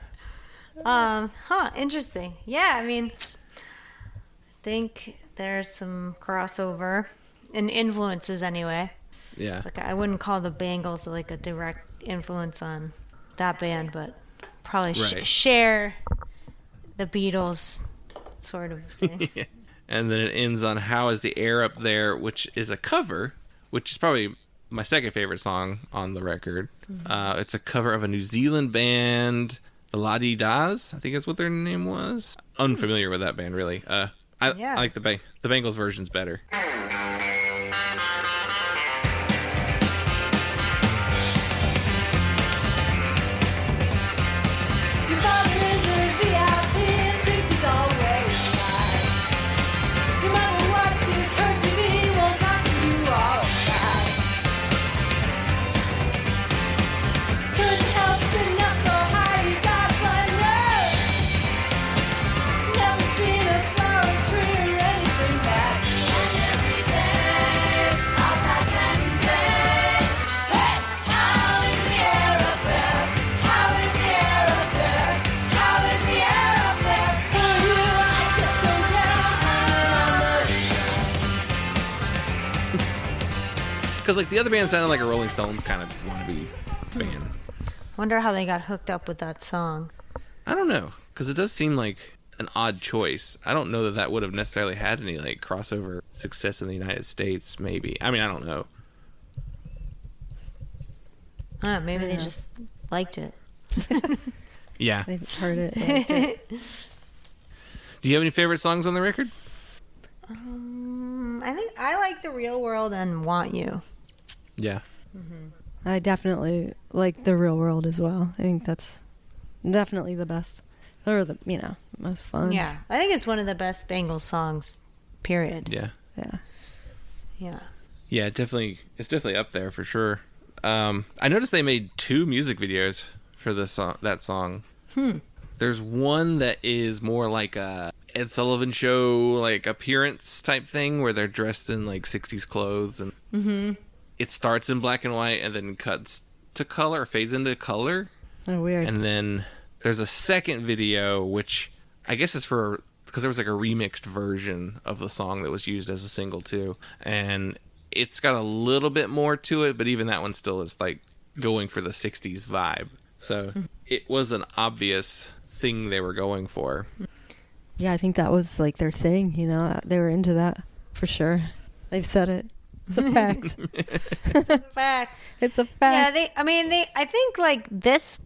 Interesting. Yeah, I mean, I think there's some crossover in influences anyway. Yeah. Like I wouldn't call the Bangles like a direct influence on that band, but probably share the Beatles sort of thing. Yeah. And then it ends on How Is the Air Up There, which is a cover, which is probably my second favorite song on the record. It's a cover of a New Zealand band, the La Dee Das, I think is what their name was. Unfamiliar with that band, really. I like the Bangles version's better. Because like the other band sounded like a Rolling Stones kind of wannabe band. Wonder how they got hooked up with that song. I don't know, because it does seem like an odd choice. I don't know that would have necessarily had any like crossover success in the United States. Maybe. I mean, I don't know. Maybe they just liked it. Yeah. They heard it. Liked it. Do you have any favorite songs on the record? I think I like The Real World and Want You. Yeah. I definitely like The Real World as well. I think that's definitely the best. Or the, most fun. Yeah, I think it's one of the best Bangles songs, period. Yeah. Yeah. Yeah. Yeah, it's definitely up there for sure. I noticed they made 2 music videos for that song. There's one that is more like a Ed Sullivan Show like appearance type thing where they're dressed in like 60s clothes, and it starts in black and white and then cuts to color, fades into color. Oh, weird. And then there's a second video which I guess is because there was like a remixed version of the song that was used as a single too, and it's got a little bit more to it, but even that one still is like going for the 60s vibe. So it was an obvious thing they were going for. Yeah, I think that was like their thing, they were into that for sure. They've said it. It's a fact. Fact. It's a fact. Yeah, I think like this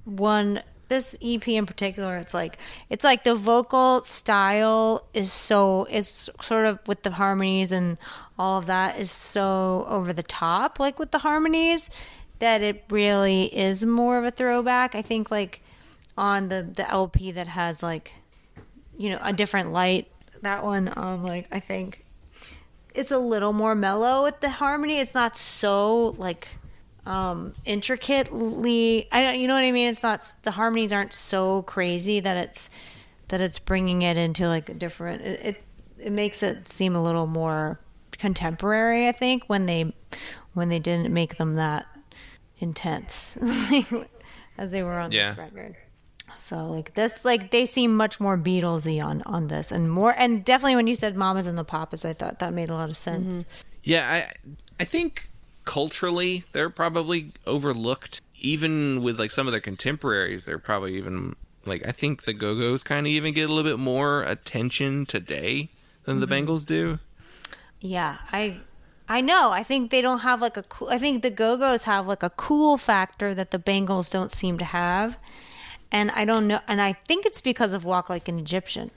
EP in particular, it's like the vocal style is sort of with the harmonies and all of that is so over the top, like with the harmonies, that it really is more of a throwback. I think like on the LP that has like, a different light, that one, like I think it's a little more mellow with the harmony. It's not so like intricately, you know what I mean? It's not, the harmonies aren't so crazy that it's bringing it into like a different, it makes it seem a little more contemporary, I think, when they didn't make them that intense as they were on this record. So like this, like they seem much more Beatlesy on this, and definitely when you said Mamas and the Papas, I thought that made a lot of sense. Yeah, I think culturally they're probably overlooked, even with like some of their contemporaries. They're probably even like, I think the Go-Go's kind of even get a little bit more attention today than the Bangles do. Yeah, I know. I think they don't have like I think the Go-Go's have like a cool factor that the Bangles don't seem to have. And I don't know. And I think it's because of Walk Like an Egyptian.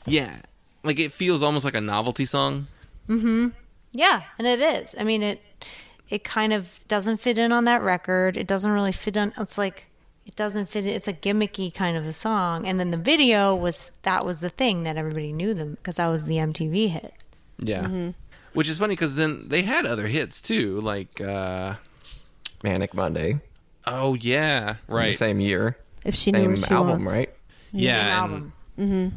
Yeah. Like it feels almost like a novelty song. Yeah, and it is. I mean, it kind of doesn't fit in on that record. It doesn't really fit on. It's like, it doesn't fit. It's a gimmicky kind of a song. And then the video was the thing that everybody knew them, because that was the MTV hit. Yeah. Which is funny because then they had other hits too, like Manic Monday. Oh yeah, In right. the same year. If she knew what Same she album, wants. right? Yeah. Same and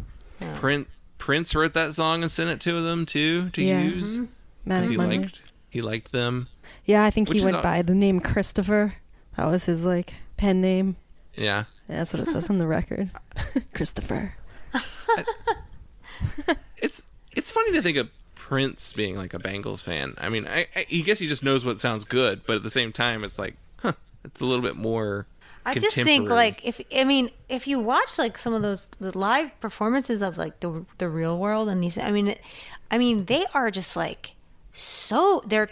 album. Prince wrote that song and sent it to them too to Yeah. use. 'Cause Manic Monday. he liked them. Yeah, I think Which he is went by the name Christopher. That was his like pen name. Yeah. Yeah, that's what it says on the record. Christopher. It's funny to think of Prince being like a Bangles fan. I mean, I guess he just knows what sounds good, but at the same time, it's like, it's a little bit more. I just think like if you watch like some of the live performances of like the Real World and these, I mean they are just like so they're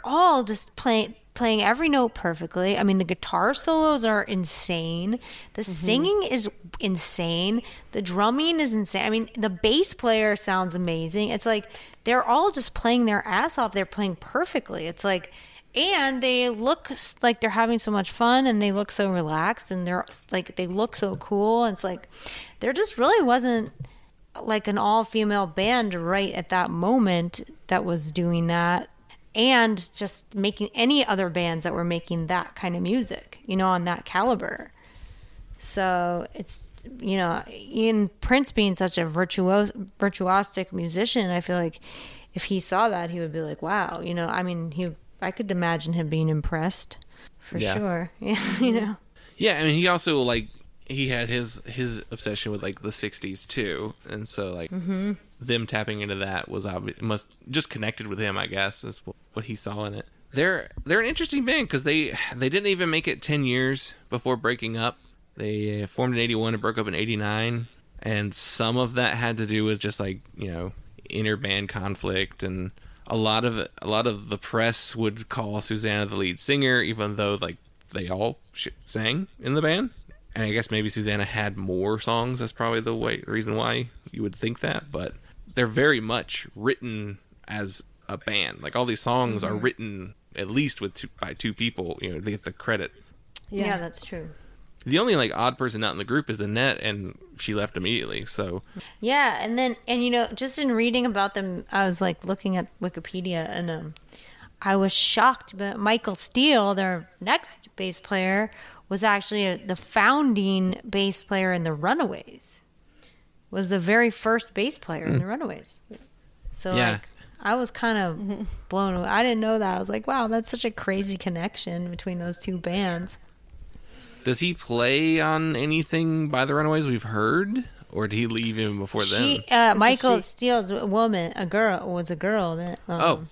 all just playing every note perfectly. I mean the guitar solos are insane. The singing is insane. The drumming is insane. I mean the bass player sounds amazing. It's like they're all just playing their ass off. They're playing perfectly. It's like. And they look like they're having so much fun, and they look so relaxed, and they look so cool. And it's like there just really wasn't like an all-female band right at that moment that was doing that, and just making any other bands that were making that kind of music, on that caliber. So it's Ian Prince being such a virtuosic musician, I feel like if he saw that, he would be like, wow, I could imagine him being impressed for sure. Yeah, Yeah, I mean, he also like he had his obsession with like the '60s too, and so like them tapping into that was must just connected with him, I guess. That's what he saw in it. They're an interesting band because they didn't even make it 10 years before breaking up. They formed in '81 and broke up in '89, and some of that had to do with just like inner band conflict, and a lot of the press would call Susanna the lead singer, even though like they all sang in the band. And I guess maybe Susanna had more songs. That's probably the reason why you would think that. But they're very much written as a band. Like all these songs are written at least by two people. You know, they get the credit. Yeah, that's true. The only like odd person not in the group is Annette, and she left immediately. So Yeah, and you know, just in reading about them, I was like looking at Wikipedia, and I was shocked. But Michael Steele, their next bass player, was actually the founding bass player in the Runaways. Was the very first bass player in the Runaways. So Yeah. like, I was kind of blown away. I didn't know that. I was like, wow, that's such a crazy connection between those two bands. does he play on anything by the Runaways we've heard, or did he leave even before then? Michael Steele's was a girl. That, Oh.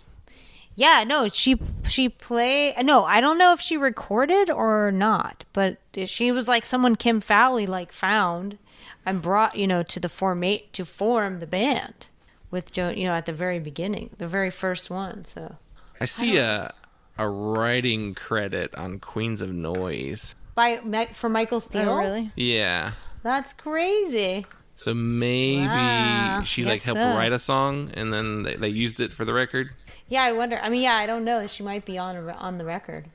Yeah, no, she played. No, I don't know if she recorded or not, but she was like someone Kim Fowley like found and brought, you know, to form the band with Joe, you know, at the very beginning, the very first one. So I see a writing credit on Queens of Noise. for Michael Steele. Oh, really? Yeah. That's crazy. So maybe Wow. she Guess helped so. write a song and then they used it for the record. Yeah, I wonder. I mean, yeah, I don't know. She might be on the record.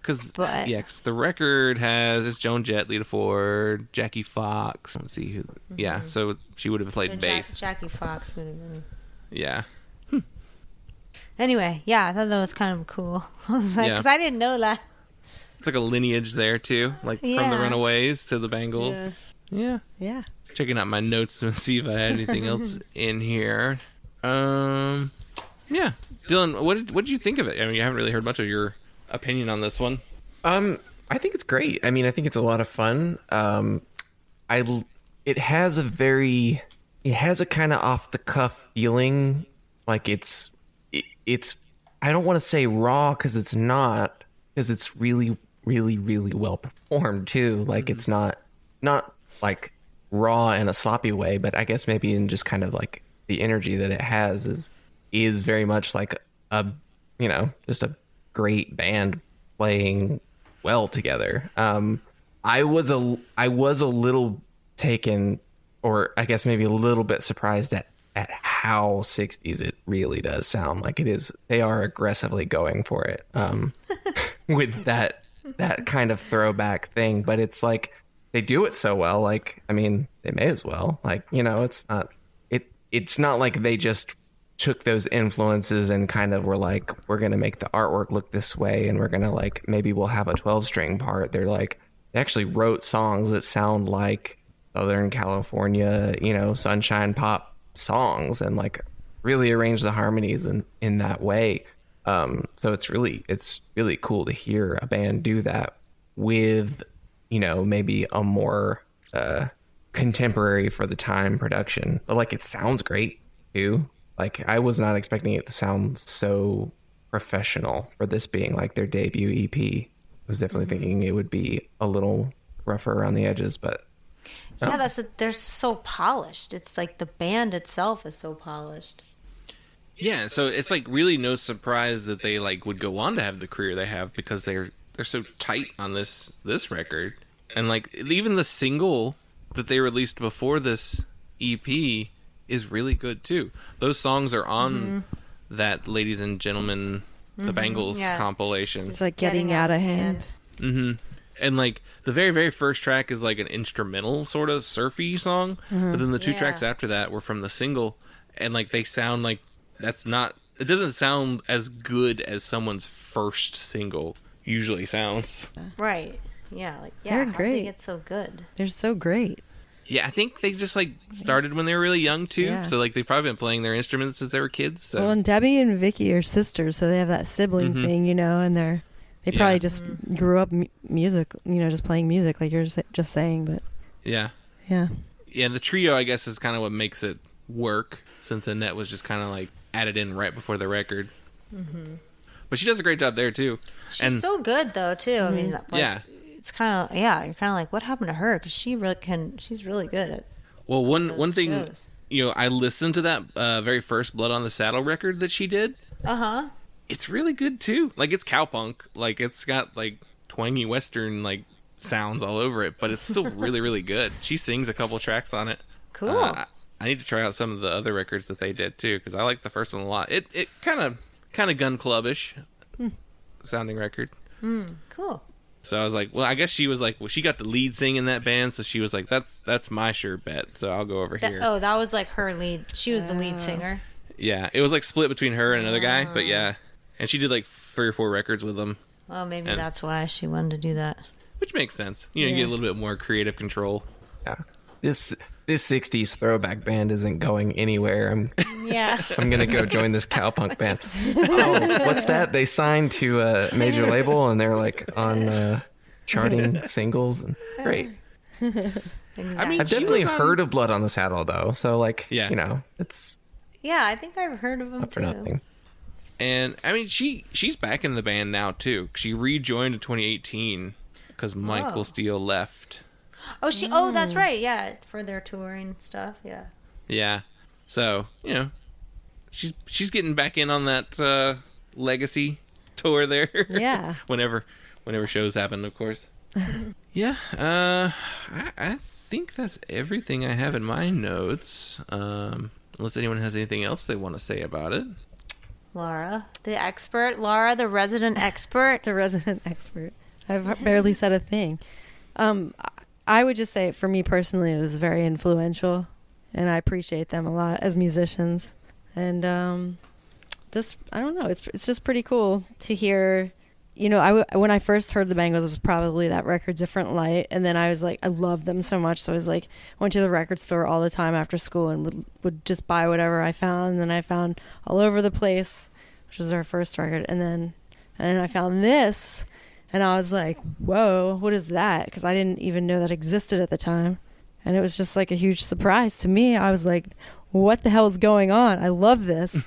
Because But- the record has Joan Jett, Lita Ford, Jackie Fox. Let's see who. Yeah, so she would have played So bass. Jackie Fox would have been. Yeah. Anyway, yeah, I thought that was kind of cool. I was like, Yeah. because I didn't know that. It's like a lineage there too, like from the Yeah. Runaways to the Bangles. Yeah. Yeah. Checking out my notes to see if I had anything else in here. Yeah. Dylan, what did you think of it? I mean, you haven't really heard much of your opinion on this one. I think it's great. I mean, I think it's a lot of fun. It has a kind of off the cuff feeling. Like it's I don't want to say raw because it's not, because it's really, really, really well performed too. Like it's not like raw in a sloppy way, but I guess maybe in just kind of like the energy that it has is very much like a, you know, just a great band playing well together. I was a little taken, or I guess maybe a little bit surprised at how 60s it really does sound. Like it is, they are aggressively going for it with that kind of throwback thing, but it's like they do it so well. Like, I mean, they may as well, like, you know, it's not like they just took those influences and kind of were like, we're going to make the artwork look this way, and we're going to like, maybe we'll have a 12-string part. They're like, they actually wrote songs that sound like Southern California, you know, sunshine pop songs, and like really arrange the harmonies in that way. So it's really cool to hear a band do that with, you know, maybe a more contemporary for the time production, but like it sounds great too. Like I was not expecting it to sound so professional for this being like their debut EP. I was definitely thinking it would be a little rougher around the edges, but Yeah, they're so polished. It's like the band itself is so polished. Yeah, so it's like really no surprise that they like would go on to have the career they have, because they're so tight on this record. And like even the single that they released before this EP is really good too. Those songs are on that Ladies and Gentlemen, the Bangles compilation. It's like getting out of hand. And like the very, very first track is like an instrumental sort of surfy song, but then the two tracks after that were from the single, and like they sound like it doesn't sound as good as someone's first single usually sounds. Right. Yeah. Like, yeah. They're How did great. they get so good? They're so great. Yeah, I think they just like started when they were really young too. Yeah. So like they've probably been playing their instruments since they were kids. So. Well, and Debbie and Vicky are sisters, so they have that sibling thing, you know, and they probably just grew up music, you know, just playing music, like you're just saying. But yeah. yeah, The trio, I guess, is kind of what makes it work, since Annette was just kind of like added in right before the record. But she does a great job there too. She's so good though too. I mean, like, Yeah. It's kind of you're kind of like, what happened to her? Because she really she's really good at. Well, one thing, shows. you know, I listened to that very first Blood on the Saddle record that she did. It's really good too. Like it's cowpunk, like it's got like twangy western like sounds all over it, but it's still really, really good. She sings a couple tracks on it. Cool. I I need to try out some of the other records that they did too, because I like the first one a lot. It kind of gun clubbish sounding record. Cool. So I was like, well, I guess she was like, well, she got the lead sing in that band, so she was like, that's my sure bet. So I'll go over here. Oh, that was like her lead. She was the lead singer. Yeah, it was like split between her and another guy, but yeah, and she did like 3 or 4 records with them. Well, maybe that's why she wanted to do that. Which makes sense. You get a little bit more creative control. Yeah. This 60s throwback band isn't going anywhere. I'm gonna go join this cowpunk band. Oh, what's that? They signed to a major label and they're like on charting singles. And great. Exactly. I mean, I've definitely heard of Blood on the Saddle though, so like, it's Yeah, I think I've heard of them not for too. nothing. And I mean, she's back in the band now too. She rejoined in 2018 because Michael Steele left. Oh, that's right. Yeah, for their touring stuff. Yeah. Yeah. So, she's getting back in on that legacy tour there. Yeah. whenever shows happen, of course. Yeah. I think that's everything I have in my notes. Unless anyone has anything else they want to say about it. Laura, the expert. Laura, the resident expert. The resident expert. I've barely said a thing. I would just say, for me personally, it was very influential, and I appreciate them a lot as musicians. And I don't know, it's just pretty cool to hear. When I first heard the Bangles, it was probably that record, Different Light, and then I was like, I loved them so much, so I was like, went to the record store all the time after school and would just buy whatever I found. And then I found All Over the Place, which was our first record, and then I found this. And I was like, whoa, what is that? Because I didn't even know that existed at the time. And it was just like a huge surprise to me. I was like, what the hell is going on? I love this.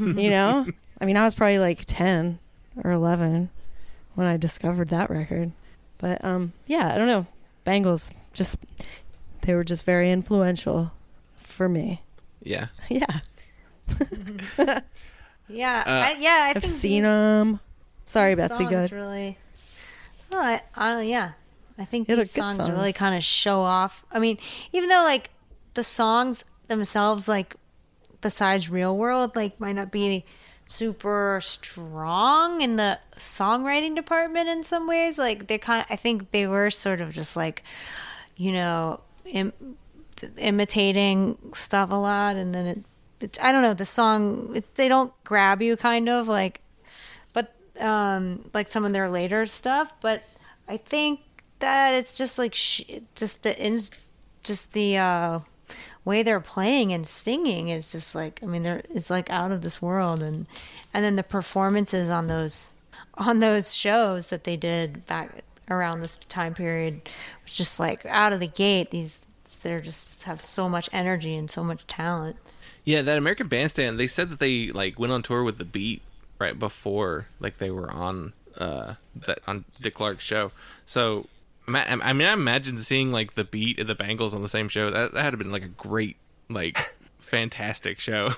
I mean, I was probably like 10 or 11 when I discovered that record. But I don't know. Bangles, they were just very influential for me. Yeah. Yeah. I I've think seen them. Sorry, Betsy, good. Really, I think Yeah, they're these good songs songs. really kind of show off. I mean, even though like the songs themselves, like besides Real World, like might not be super strong in the songwriting department in some ways. Like I think they were sort of just like, imitating stuff a lot, and then I don't know, the song they don't grab you kind of like. Like some of their later stuff, but I think that it's just like the way they're playing and singing is just like, I mean, it's like out of this world, and then the performances on those shows that they did back around this time period was just like out of the gate. They just have so much energy and so much talent. Yeah, that American Bandstand, they said that they like went on tour with The Beat right before like they were on on Dick Clark's show. So I mean, I imagine seeing like The Beat and the Bangles on the same show. That had been like a great, like fantastic show.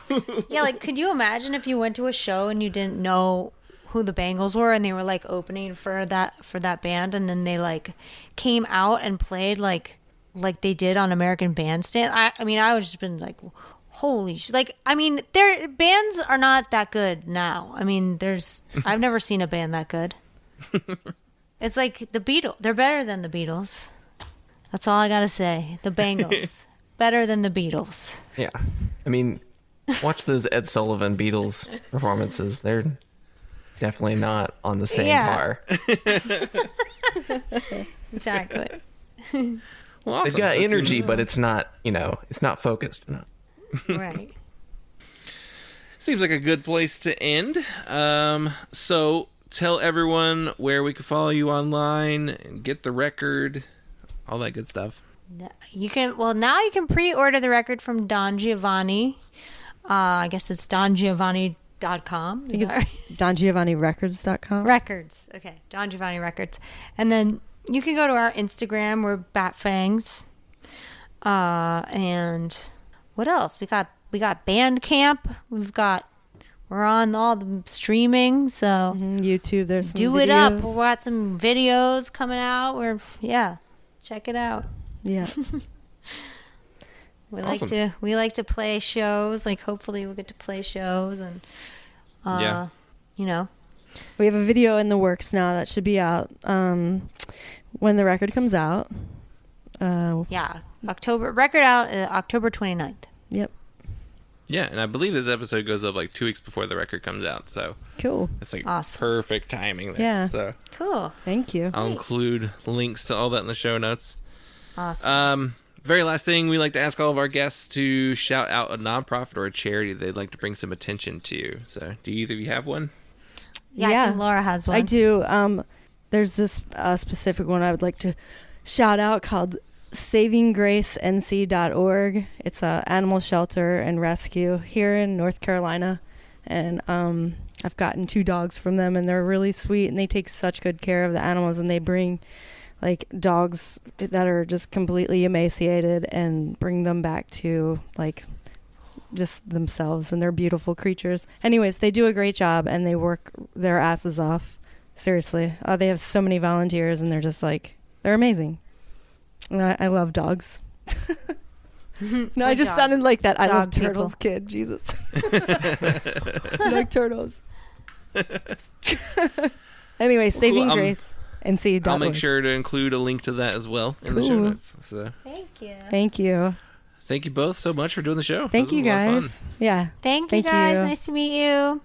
Yeah, like could you imagine if you went to a show and you didn't know who the Bangles were and they were like opening for that band, and then they like came out and played like they did on American Bandstand? I mean, I would just been like, holy like, I mean, their bands are not that good now. I mean, I've never seen a band that good. It's like the Beatles. They're better than the Beatles. That's all I gotta say. The Bangles. Better than the Beatles. Yeah. I mean, watch those Ed Sullivan Beatles performances. They're definitely not on the same par. Exactly. Well, awesome. They've got energy, but it's not, it's not focused enough. Right. Seems like a good place to end. So tell everyone where we can follow you online and get the record, all that good stuff. Now you can pre-order the record from Don Giovanni. I guess it's dongiovanni.com. I think it's dongiovannirecords.com. Records. Okay. Don Giovanni Records. And then you can go to our Instagram. We're Bat Fangs. And what else? We got Bandcamp. We're on all the streaming. So YouTube, there's some do videos. it up. We got some videos coming out. Check it out. Yeah. Awesome. We like to play shows. Like hopefully we'll get to play shows and you know. We have a video in the works now that should be out when the record comes out. Record out October 29th. Yep. Yeah, and I believe this episode goes up like 2 weeks before the record comes out, so Cool. it's like Awesome. perfect timing there. Yeah. So Cool. Thank you. I'll include links to all that in the show notes. Awesome. Very last thing, we like to ask all of our guests to shout out a nonprofit or a charity they'd like to bring some attention to. So, do either of you have one? I think Laura has one. I do. There's this specific one I would like to shout out called SavingGraceNC.org. It's a animal shelter and rescue here in North Carolina, and I've gotten 2 dogs from them, and they're really sweet, and they take such good care of the animals, and they bring like dogs that are just completely emaciated and bring them back to like just themselves, and they're beautiful creatures. Anyways, they do a great job, and they work their asses off. Seriously. They have so many volunteers, and they're just like, they're amazing. And I love dogs. No, I just sounded like that I love turtles kid. Jesus. I like turtles. Anyway, Saving Grace and see. I'll make sure to include a link to that as well in the show notes. So Thank you. Thank you. thank you both so much for doing the show. Thank This you was a lot of guys. fun. Yeah. Thank you guys. Nice to meet you.